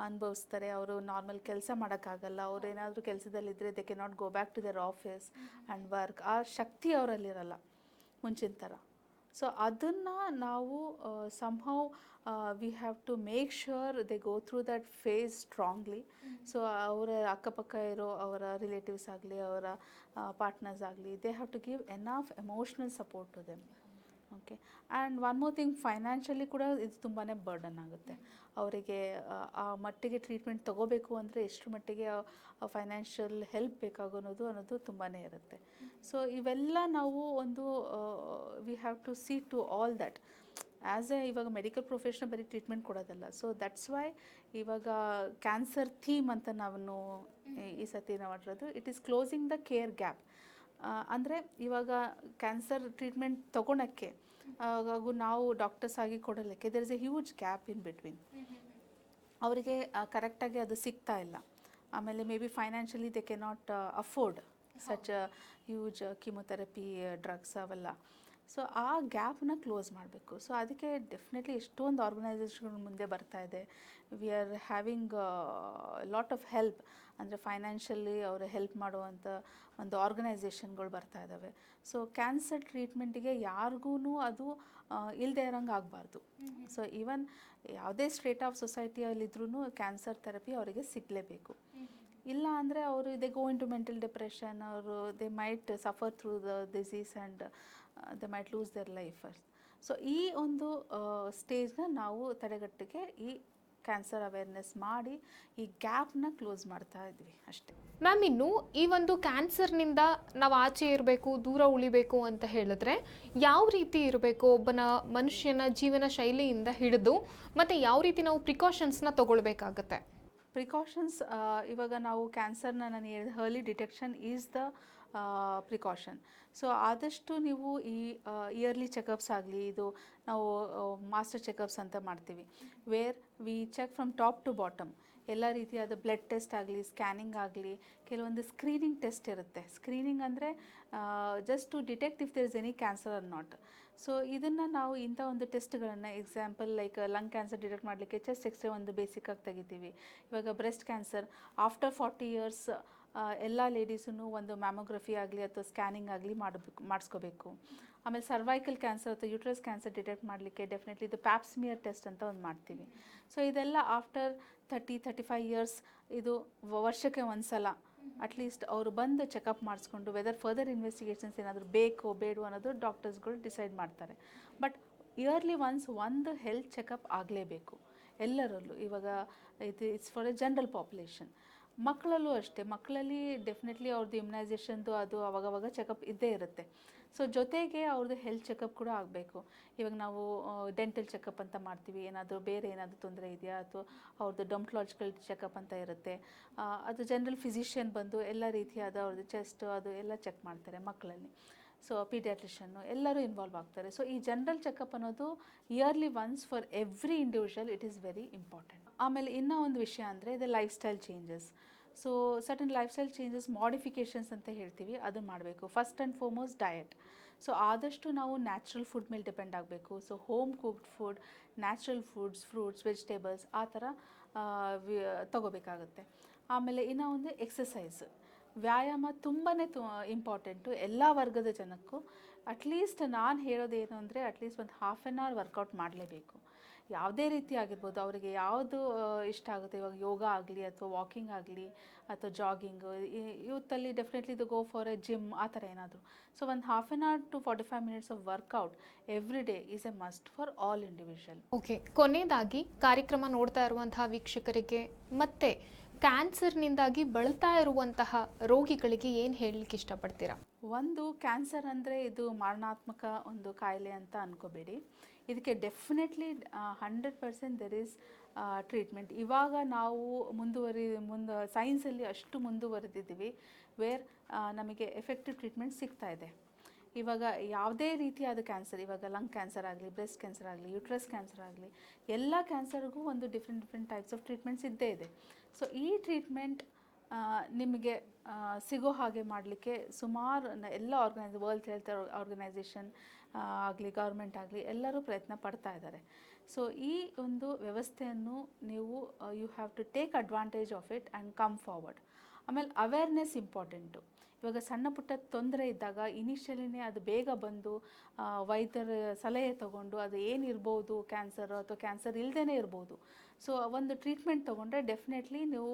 ಅನುಭವಿಸ್ತಾರೆ. ಅವರು ನಾರ್ಮಲ್ ಕೆಲಸ ಮಾಡೋಕ್ಕಾಗಲ್ಲ, ಅವ್ರು ಏನಾದರೂ ಕೆಲಸದಲ್ಲಿದ್ದರೆ they K not go back to their office and work. ಆ ಶಕ್ತಿ ಅವರಲ್ಲಿರಲ್ಲ ಮುಂಚಿನ ಥರ. ಸೊ ಅದನ್ನು ನಾವು somehow we have to make sure they go through that phase strongly. So ಅವರ ಅಕ್ಕಪಕ್ಕ ಇರೋ ಅವರ ರಿಲೇಟಿವ್ಸ್ ಆಗಲಿ, ಅವರ ಪಾರ್ಟ್ನರ್ಸ್ ಆಗಲಿ, they have to give enough emotional support to them. Okay, and one more thing, financially ಕೂಡ ಇದು ತುಂಬಾ ಬರ್ಡನ್ ಆಗುತ್ತೆ ಅವರಿಗೆ. ಆ ಮಟ್ಟಿಗೆ ಟ್ರೀಟ್ಮೆಂಟ್ ತೊಗೋಬೇಕು ಅಂದರೆ ಎಷ್ಟು ಮಟ್ಟಿಗೆ ಫೈನಾನ್ಷಿಯಲ್ ಹೆಲ್ಪ್ ಬೇಕಾಗೋದು ತುಂಬಾ ಇರುತ್ತೆ. ಸೊ ಇವೆಲ್ಲ ನಾವು ಒಂದು we have to see to all that. As a ಇವಾಗ ಮೆಡಿಕಲ್ ಪ್ರೊಫೆಷನಲ್ ಬರೀ ಟ್ರೀಟ್ಮೆಂಟ್ ಕೊಡೋದಲ್ಲ. ಸೊ ದಟ್ಸ್ ವೈ ಇವಾಗ ಕ್ಯಾನ್ಸರ್ ಥೀಮ್ ಅಂತ ನಾವು ಈ ಸತಿ ನಾವು ಮಾಡಿರೋದು, it is closing the care gap. ಅಂದರೆ ಇವಾಗ ಕ್ಯಾನ್ಸರ್ ಟ್ರೀಟ್ಮೆಂಟ್ ತೊಗೊಳಕ್ಕೆ ಹಾಗೂ ನಾವು ಡಾಕ್ಟರ್ಸ್ ಆಗಿ ಕೊಡಲಿಕ್ಕೆ there is a huge gap in between. ಅವರಿಗೆ ಕರೆಕ್ಟಾಗಿ ಅದು ಸಿಗ್ತಾ ಇಲ್ಲ. ಆಮೇಲೆ maybe financially they can not afford such huge chemotherapy drugs ಅವೆಲ್ಲ. ಸೊ ಆ ಗ್ಯಾಪ್ನ ಕ್ಲೋಸ್ ಮಾಡಬೇಕು. ಸೊ ಅದಕ್ಕೆ ಡೆಫಿನೆಟ್ಲಿ ಎಷ್ಟೊಂದು ಆರ್ಗನೈಸೇಷನ್ಗಳು ಮುಂದೆ ಬರ್ತಾ ಇದೆ. We are having lot of help, ಅಂದರೆ ಫೈನಾನ್ಷಿಯಲಿ ಅವರು ಹೆಲ್ಪ್ ಮಾಡುವಂಥ ಒಂದು ಆರ್ಗನೈಸೇಷನ್ಗಳು ಬರ್ತಾ ಇದ್ದಾವೆ. ಸೊ ಕ್ಯಾನ್ಸರ್ ಟ್ರೀಟ್ಮೆಂಟಿಗೆ ಯಾರಿಗೂ ಅದು ಇಲ್ಲದೆ ಇರೋಂಗೆ ಆಗಬಾರ್ದು. ಸೊ ಈವನ್ ಯಾವುದೇ ಸ್ಟೇಟ್ ಆಫ್ ಸೊಸೈಟಿಯಲ್ಲಿದ್ರೂ ಕ್ಯಾನ್ಸರ್ ಥೆರಪಿ ಅವರಿಗೆ ಸಿಗಲೇಬೇಕು. ಇಲ್ಲ ಅಂದರೆ ಅವರು they go in to mental depression, ಅವರು they might suffer through the disease and they might lose their life. So ಈ ಒಂದು ಸ್ಟೇಜ್ನ ನಾವು ತಡೆಗಟ್ಟಿಗೆ ಈ ಕ್ಯಾನ್ಸರ್ ಅವೇರ್ನೆಸ್ ಮಾಡಿ ಈ ಗ್ಯಾಪ್ನ ಕ್ಲೋಸ್ ಮಾಡ್ತಾ ಇದ್ವಿ ಅಷ್ಟೇ. ಮ್ಯಾಮ್, ಇನ್ನು ಈ ಒಂದು ಕ್ಯಾನ್ಸರ್ನಿಂದ ನಾವು ಆಚೆ ಇರಬೇಕು, ದೂರ ಉಳಿಬೇಕು ಅಂತ ಹೇಳಿದ್ರೆ ಯಾವ ರೀತಿ ಇರಬೇಕು ಒಬ್ಬನ ಮನುಷ್ಯನ ಜೀವನ ಶೈಲಿಯಿಂದ ಹಿಡಿದು ಮತ್ತು ಯಾವ ರೀತಿ ನಾವು ಪ್ರಿಕಾಷನ್ಸ್ನ ತಗೊಳ್ಬೇಕಾಗತ್ತೆ? ಪ್ರಿಕಾಷನ್ಸ್, ಇವಾಗ ನಾವು ಕ್ಯಾನ್ಸರ್ನ ನಾನು ಹೇಳಿದ early detection is the precaution. So ಆದಷ್ಟು ನೀವು ಈ ಇಯರ್ಲಿ ಚೆಕಪ್ಸ್ ಆಗಲಿ, ಇದು ನಾವು ಮಾಸ್ಟರ್ ಚೆಕಪ್ಸ್ ಅಂತ ಮಾಡ್ತೀವಿ, where we check from top to bottom. ಎಲ್ಲ ರೀತಿಯಾದ ಬ್ಲಡ್ ಟೆಸ್ಟ್ ಆಗಲಿ, ಸ್ಕ್ಯಾನಿಂಗ್ ಆಗಲಿ, ಕೆಲವೊಂದು ಸ್ಕ್ರೀನಿಂಗ್ ಟೆಸ್ಟ್ ಇರುತ್ತೆ. ಸ್ಕ್ರೀನಿಂಗ್ ಅಂದರೆ just to detect if there is any cancer or not. So ಇದನ್ನು ನಾವು ಇಂಥ ಒಂದು ಟೆಸ್ಟ್ಗಳನ್ನು, example like lung cancer detect ಮಾಡಲಿಕ್ಕೆ ಚೆಸ್ಟ್ ಎಕ್ಸ್ರೇ ಒಂದು ಬೇಸಿಕ್ಕಾಗಿ ತೆಗಿತೀವಿ. ಇವಾಗ ಬ್ರೆಸ್ಟ್ ಕ್ಯಾನ್ಸರ್ ಆಫ್ಟರ್ 40 ಇಯರ್ಸ್ ಎಲ್ಲ ಲೇಡೀಸೂ ಒಂದು ಮ್ಯಾಮೋಗ್ರಫಿ ಆಗಲಿ ಅಥವಾ ಸ್ಕ್ಯಾನಿಂಗ್ ಆಗಲಿ ಮಾಡಿಸ್ಕೋಬೇಕು. ಆಮೇಲೆ ಸರ್ವೈಕಲ್ ಕ್ಯಾನ್ಸರ್ ಅಥವಾ ಯೂಟ್ರಸ್ ಕ್ಯಾನ್ಸರ್ ಡಿಟೆಕ್ಟ್ ಮಾಡಲಿಕ್ಕೆ ಡೆಫಿನೆಟ್ಲಿ ಇದು ಪ್ಯಾಪ್ಸ್ಮಿಯರ್ ಟೆಸ್ಟ್ ಅಂತ ಒಂದು ಮಾಡ್ತೀವಿ. ಸೊ ಇದೆಲ್ಲ ಆಫ್ಟರ್ 30-35 ಇಯರ್ಸ್, ಇದು ವರ್ಷಕ್ಕೆ ಒಂದು ಸಲ ಅಟ್ಲೀಸ್ಟ್ ಅವರು ಬಂದು ಚೆಕಪ್ ಮಾಡಿಸ್ಕೊಂಡು ವೆದರ್ ಫರ್ದರ್ ಇನ್ವೆಸ್ಟಿಗೇಷನ್ಸ್ ಏನಾದರೂ ಬೇಕೋ ಬೇಡೋ ಅನ್ನೋದು ಡಾಕ್ಟರ್ಸ್ಗಳು ಡಿಸೈಡ್ ಮಾಡ್ತಾರೆ. ಬಟ್ ಇಯರ್ಲಿ ಒನ್ಸ್ ಒಂದು ಹೆಲ್ತ್ ಚೆಕಪ್ ಆಗಲೇಬೇಕು ಎಲ್ಲರಲ್ಲೂ. ಇವಾಗ it's for a general population. ಮಕ್ಕಳಲ್ಲೂ ಅಷ್ಟೇ, ಮಕ್ಕಳಲ್ಲಿ ಡೆಫಿನೆಟ್ಲಿ ಅವ್ರದ್ದು ಇಮ್ಯುನೈಸೇಷನ್ದು ಅದು ಅವಾಗವಾಗ ಚೆಕಪ್ ಇದ್ದೇ ಇರುತ್ತೆ. ಸೊ ಜೊತೆಗೆ ಅವ್ರದ್ದು ಹೆಲ್ತ್ ಚೆಕಪ್ ಕೂಡ ಆಗಬೇಕು. ಇವಾಗ ನಾವು ಡೆಂಟಲ್ ಚೆಕಪ್ ಅಂತ ಮಾಡ್ತೀವಿ, ಏನಾದರೂ ಬೇರೆ ಏನಾದರೂ ತೊಂದರೆ ಇದೆಯಾ, ಅಥವಾ ಅವ್ರದ್ದು ಡರ್ಮಟಾಲಜಿಕಲ್ ಚೆಕಪ್ ಅಂತ ಇರುತ್ತೆ. ಅದು ಜನರಲ್ ಫಿಸಿಷಿಯನ್ ಬಂದು ಎಲ್ಲ ರೀತಿಯಾದ ಅವ್ರದ್ದು ಚೆಸ್ಟ್ ಅದು ಎಲ್ಲ ಚೆಕ್ ಮಾಡ್ತಾರೆ ಮಕ್ಕಳಲ್ಲಿ. ಸೊ ಪೀಡಿಯಾಟ್ರಿಷನ್ನು ಎಲ್ಲರೂ ಇನ್ವಾಲ್ವ್ ಆಗ್ತಾರೆ. ಸೊ ಈ ಜನರಲ್ ಚೆಕಪ್ ಅನ್ನೋದು yearly once for every individual it is very important. ಆಮೇಲೆ ಇನ್ನೂ ಒಂದು ವಿಷಯ ಅಂದರೆ ಇದು life style changes. So certain life style changes, modifications ಅಂತ ಹೇಳ್ತೀವಿ, ಅದು ಮಾಡಬೇಕು. First and foremost diet. So ಆದಷ್ಟು ನಾವು ನ್ಯಾಚುರಲ್ ಫುಡ್ ಮೇಲೆ ಡಿಪೆಂಡ್ ಆಗಬೇಕು. So home cooked food, natural foods, fruits, vegetables ಆ ಥರ ತಗೋಬೇಕಾಗುತ್ತೆ. ಆಮೇಲೆ ಇನ್ನೂ ಒಂದು ಎಕ್ಸಸೈಸ್, ವ್ಯಾಯಾಮ ತುಂಬಾ ಇಂಪಾರ್ಟೆಂಟು ಎಲ್ಲ ವರ್ಗದ ಜನಕ್ಕೂ. ಅಟ್ಲೀಸ್ಟ್ ನಾನು ಹೇಳೋದೇನು ಅಂದರೆ ಅಟ್ಲೀಸ್ಟ್ ಒಂದು ಹಾಫ್ ಆನ್ ಅವರ್ ವರ್ಕೌಟ್ ಮಾಡಲೇಬೇಕು. ಯಾವುದೇ ರೀತಿ ಆಗಿರ್ಬೋದು, ಅವರಿಗೆ ಯಾವುದು ಇಷ್ಟ ಆಗುತ್ತೆ. ಇವಾಗ ಯೋಗ ಆಗಲಿ ಅಥವಾ ವಾಕಿಂಗ್ ಆಗಲಿ ಅಥವಾ ಜಾಗಿಂಗು, ಯೂತಲ್ಲಿ ಡೆಫಿನೆಟ್ಲಿ ಇದು ಗೋ ಫಾರ್ ಎ ಜಿಮ್ ಆ ಥರ ಏನಾದರೂ. ಸೊ ಒಂದು half an hour to 45 minutes of workout every day is a must for all individual. Okay, ಕೊನೆಯದಾಗಿ ಕಾರ್ಯಕ್ರಮ ನೋಡ್ತಾ ಇರುವಂತಹ ವೀಕ್ಷಕರಿಗೆ ಮತ್ತು ಕ್ಯಾನ್ಸರ್ನಿಂದಾಗಿ ಬಳಲ್ತಾ ಇರುವಂತಹ ರೋಗಿಗಳಿಗೆ ಏನು ಹೇಳಲಿಕ್ಕೆ ಇಷ್ಟಪಡ್ತೀರಾ? ಒಂದು, ಕ್ಯಾನ್ಸರ್ ಅಂದರೆ ಇದು ಮಾರಣಾತ್ಮಕ ಒಂದು ಕಾಯಿಲೆ ಅಂತ ಅಂದ್ಕೋಬೇಡಿ. ಇದಕ್ಕೆ ಡೆಫಿನೆಟ್ಲಿ 100% ದೆರ್ ಈಸ್ ಟ್ರೀಟ್ಮೆಂಟ್. ಇವಾಗ ನಾವು ಸೈನ್ಸಲ್ಲಿ ಅಷ್ಟು ಮುಂದುವರೆದಿದ್ದೀವಿ ವೇರ್ ನಮಗೆ ಎಫೆಕ್ಟಿವ್ ಟ್ರೀಟ್ಮೆಂಟ್ ಸಿಗ್ತಾ ಇದೆ. ಇವಾಗ ಯಾವುದೇ ರೀತಿಯಾದ ಕ್ಯಾನ್ಸರ್, ಇವಾಗ ಲಂಗ್ ಕ್ಯಾನ್ಸರ್ ಆಗಲಿ, ಬ್ರೆಸ್ಟ್ ಕ್ಯಾನ್ಸರ್ ಆಗಲಿ, ಯೂಟ್ರಸ್ ಕ್ಯಾನ್ಸರ್ ಆಗಲಿ, ಎಲ್ಲ ಕ್ಯಾನ್ಸರ್ಗೂ ಒಂದು ಡಿಫ್ರೆಂಟ್ ಟೈಪ್ಸ್ ಆಫ್ ಟ್ರೀಟ್ಮೆಂಟ್ಸ್ ಇದ್ದೇ ಇದೆ. ಸೊ ಈ ಟ್ರೀಟ್ಮೆಂಟ್ ನಿಮಗೆ ಸಿಗೋ ಹಾಗೆ ಮಾಡಲಿಕ್ಕೆ ಸುಮಾರು ಎಲ್ಲ ವರ್ಲ್ಡ್ ಹೆಲ್ತ್ ಆರ್ಗನೈಸೇಷನ್ ಆಗಲಿ, ಗೌರ್ಮೆಂಟ್ ಆಗಲಿ, ಎಲ್ಲರೂ ಪ್ರಯತ್ನ ಪಡ್ತಾ ಇದ್ದಾರೆ. ಸೊ ಈ ಒಂದು ವ್ಯವಸ್ಥೆಯನ್ನು ನೀವು you have to take advantage of it and come forward. ಆಮೇಲೆ ಅವೇರ್ನೆಸ್ ಇಂಪಾರ್ಟೆಂಟು. ಇವಾಗ ಸಣ್ಣ ಪುಟ್ಟ ತೊಂದರೆ ಇದ್ದಾಗ ಇನಿಷಿಯಲಿನೇ ಅದು ಬೇಗ ಬಂದು ವೈದ್ಯರ ಸಲಹೆ ತೊಗೊಂಡು ಅದು ಏನಿರ್ಬೋದು, ಕ್ಯಾನ್ಸರು ಅಥವಾ ಕ್ಯಾನ್ಸರ್ ಇಲ್ಲದೇ ಇರ್ಬೋದು. ಸೊ ಒಂದು ಟ್ರೀಟ್ಮೆಂಟ್ ತೊಗೊಂಡ್ರೆ ಡೆಫಿನೆಟ್ಲಿ ನೀವು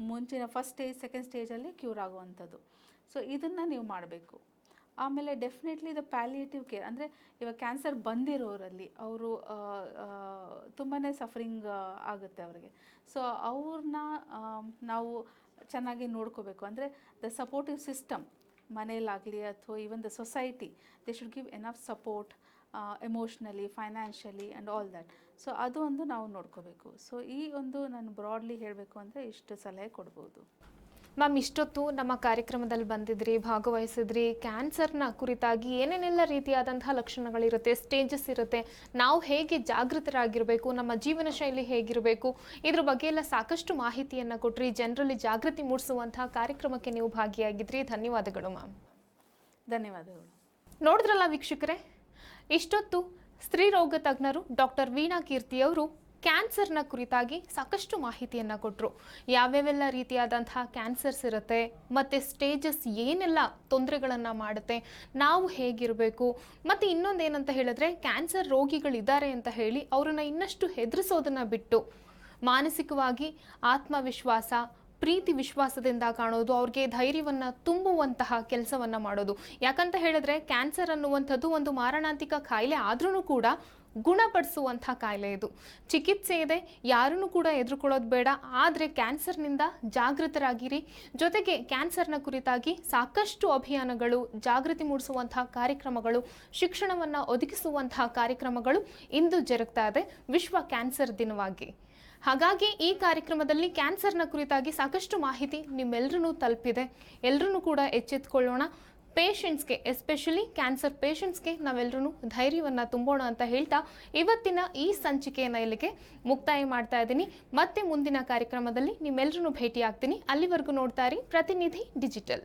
ಮುಂಚಿನ ಫಸ್ಟ್ ಸ್ಟೇಜ್, ಸೆಕೆಂಡ್ ಸ್ಟೇಜಲ್ಲಿ ಕ್ಯೂರ್ ಆಗುವಂಥದ್ದು. ಸೊ ಇದನ್ನು ನೀವು ಮಾಡಬೇಕು. ಆಮೇಲೆ ಡೆಫಿನೆಟ್ಲಿ ಇದು ಪ್ಯಾಲಿಯೇಟಿವ್ ಕೇರ್ ಅಂದರೆ ಇವಾಗ ಕ್ಯಾನ್ಸರ್ ಬಂದಿರೋರಲ್ಲಿ ಅವರು ತುಂಬಾ ಸಫರಿಂಗ್ ಆಗುತ್ತೆ ಅವರಿಗೆ. ಸೊ ಅವ್ರನ್ನ ನಾವು ಚೆನ್ನಾಗಿ ನೋಡ್ಕೋಬೇಕು. ಅಂದರೆ ದ ಸಪೋರ್ಟಿವ್ ಸಿಸ್ಟಮ್ ಮನೇಲಾಗಲಿ ಅಥವಾ even the society, they should give enough support emotionally, financially and all that. So ಅದು ಒಂದು ನಾವು ನೋಡ್ಕೋಬೇಕು. ಸೊ ಈ ಒಂದು ನಾನು ಬ್ರಾಡ್ಲಿ ಹೇಳಬೇಕು ಅಂದರೆ ಇಷ್ಟು ಸಲಹೆ ಕೊಡ್ಬೋದು. ಮ್ಯಾಮ್, ಇಷ್ಟೊತ್ತು ನಮ್ಮ ಕಾರ್ಯಕ್ರಮದಲ್ಲಿ ಬಂದಿದ್ರಿ, ಭಾಗವಹಿಸಿದ್ರಿ. ಕ್ಯಾನ್ಸರ್ನ ಕುರಿತಾಗಿ ಏನೇನೆಲ್ಲ ರೀತಿಯಾದಂತಹ ಲಕ್ಷಣಗಳಿರುತ್ತೆ, ಸ್ಟೇಜಸ್ ಇರುತ್ತೆ, ನಾವು ಹೇಗೆ ಜಾಗೃತರಾಗಿರಬೇಕು, ನಮ್ಮ ಜೀವನ ಶೈಲಿ ಹೇಗಿರಬೇಕು, ಇದ್ರ ಬಗ್ಗೆ ಎಲ್ಲ ಸಾಕಷ್ಟು ಮಾಹಿತಿಯನ್ನು ಕೊಟ್ರಿ. ಜನರಲ್ಲಿ ಜಾಗೃತಿ ಮೂಡಿಸುವಂತಹ ಕಾರ್ಯಕ್ರಮಕ್ಕೆ ನೀವು ಭಾಗಿಯಾಗಿದ್ರಿ. ಧನ್ಯವಾದಗಳು ಮ್ಯಾಮ್. ಧನ್ಯವಾದಗಳು. ನೋಡಿದ್ರಲ್ಲ ವೀಕ್ಷಕರೇ, ಇಷ್ಟೊತ್ತು ಸ್ತ್ರೀ ರೋಗ ತಜ್ಞರು ಡಾಕ್ಟರ್ ವೀಣಾ ಕೀರ್ತಿಯವರು ಕ್ಯಾನ್ಸರ್ನ ಕುರಿತಾಗಿ ಸಾಕಷ್ಟು ಮಾಹಿತಿಯನ್ನು ಕೊಟ್ಟರು. ಯಾವ್ಯಾವೆಲ್ಲ ರೀತಿಯಾದಂತಹ ಕ್ಯಾನ್ಸರ್ಸ್ ಇರುತ್ತೆ ಮತ್ತು ಸ್ಟೇಜಸ್ ಏನೆಲ್ಲ ತೊಂದರೆಗಳನ್ನು ಮಾಡುತ್ತೆ, ನಾವು ಹೇಗಿರಬೇಕು, ಮತ್ತು ಇನ್ನೊಂದೇನಂತ ಹೇಳಿದ್ರೆ ಕ್ಯಾನ್ಸರ್ ರೋಗಿಗಳಿದ್ದಾರೆ ಅಂತ ಹೇಳಿ ಅವರನ್ನು ಇನ್ನಷ್ಟು ಹೆದರಿಸೋದನ್ನು ಬಿಟ್ಟು ಮಾನಸಿಕವಾಗಿ ಆತ್ಮವಿಶ್ವಾಸ, ಪ್ರೀತಿ ವಿಶ್ವಾಸದಿಂದ ಕಾಣೋದು, ಅವ್ರಿಗೆ ಧೈರ್ಯವನ್ನು ತುಂಬುವಂತಹ ಕೆಲಸವನ್ನು ಮಾಡೋದು. ಯಾಕಂತ ಹೇಳಿದ್ರೆ ಕ್ಯಾನ್ಸರ್ ಅನ್ನುವಂಥದ್ದು ಒಂದು ಮಾರಣಾಂತಿಕ ಕಾಯಿಲೆ ಆದ್ರೂ ಕೂಡ ಗುಣಪಡಿಸುವಂಥ ಕಾಯಿಲೆ ಇದು. ಚಿಕಿತ್ಸೆ ಇದೆ, ಯಾರನ್ನು ಕೂಡ ಹೆದರ್ಕೊಳ್ಳೋದು ಬೇಡ. ಆದರೆ ಕ್ಯಾನ್ಸರ್ನಿಂದ ಜಾಗೃತರಾಗಿರಿ. ಜೊತೆಗೆ ಕ್ಯಾನ್ಸರ್ನ ಕುರಿತಾಗಿ ಸಾಕಷ್ಟು ಅಭಿಯಾನಗಳು, ಜಾಗೃತಿ ಮೂಡಿಸುವಂತಹ ಕಾರ್ಯಕ್ರಮಗಳು, ಶಿಕ್ಷಣವನ್ನು ಒದಗಿಸುವಂತಹ ಕಾರ್ಯಕ್ರಮಗಳು ಇಂದು ಜರುಗ್ತಾ ಇದೆ ವಿಶ್ವ ಕ್ಯಾನ್ಸರ್ ದಿನವಾಗಿ. ಹಾಗಾಗಿ ಈ ಕಾರ್ಯಕ್ರಮದಲ್ಲಿ ಕ್ಯಾನ್ಸರ್ನ ಕುರಿತಾಗಿ ಸಾಕಷ್ಟು ಮಾಹಿತಿ ನಿಮ್ಮೆಲ್ಲರೂ ತಲುಪಿದೆ. ಎಲ್ಲರೂ ಕೂಡ ಎಚ್ಚೆತ್ತುಕೊಳ್ಳೋಣ. ಪೇಷಂಟ್ಸ್ಗೆ, ಎಸ್ಪೆಷಲಿ ಕ್ಯಾನ್ಸರ್ ಪೇಷಂಟ್ಸ್ಗೆ ನಾವೆಲ್ಲರೂ ಧೈರ್ಯವನ್ನು ತುಂಬೋಣ ಅಂತ ಹೇಳ್ತಾ ಇವತ್ತಿನ ಈ ಸಂಚಿಕೆಯನ್ನು ಇಲ್ಲಿಗೆ ಮುಕ್ತಾಯ ಮಾಡ್ತಾ ಇದ್ದೀನಿ. ಮತ್ತೆ ಮುಂದಿನ ಕಾರ್ಯಕ್ರಮದಲ್ಲಿ ನಿಮ್ಮೆಲ್ಲರೂ ಭೇಟಿ ಆಗ್ತೀನಿ. ಅಲ್ಲಿವರೆಗೂ ನೋಡ್ತಾ ಇರಿ ಪ್ರತಿನಿಧಿ ಡಿಜಿಟಲ್.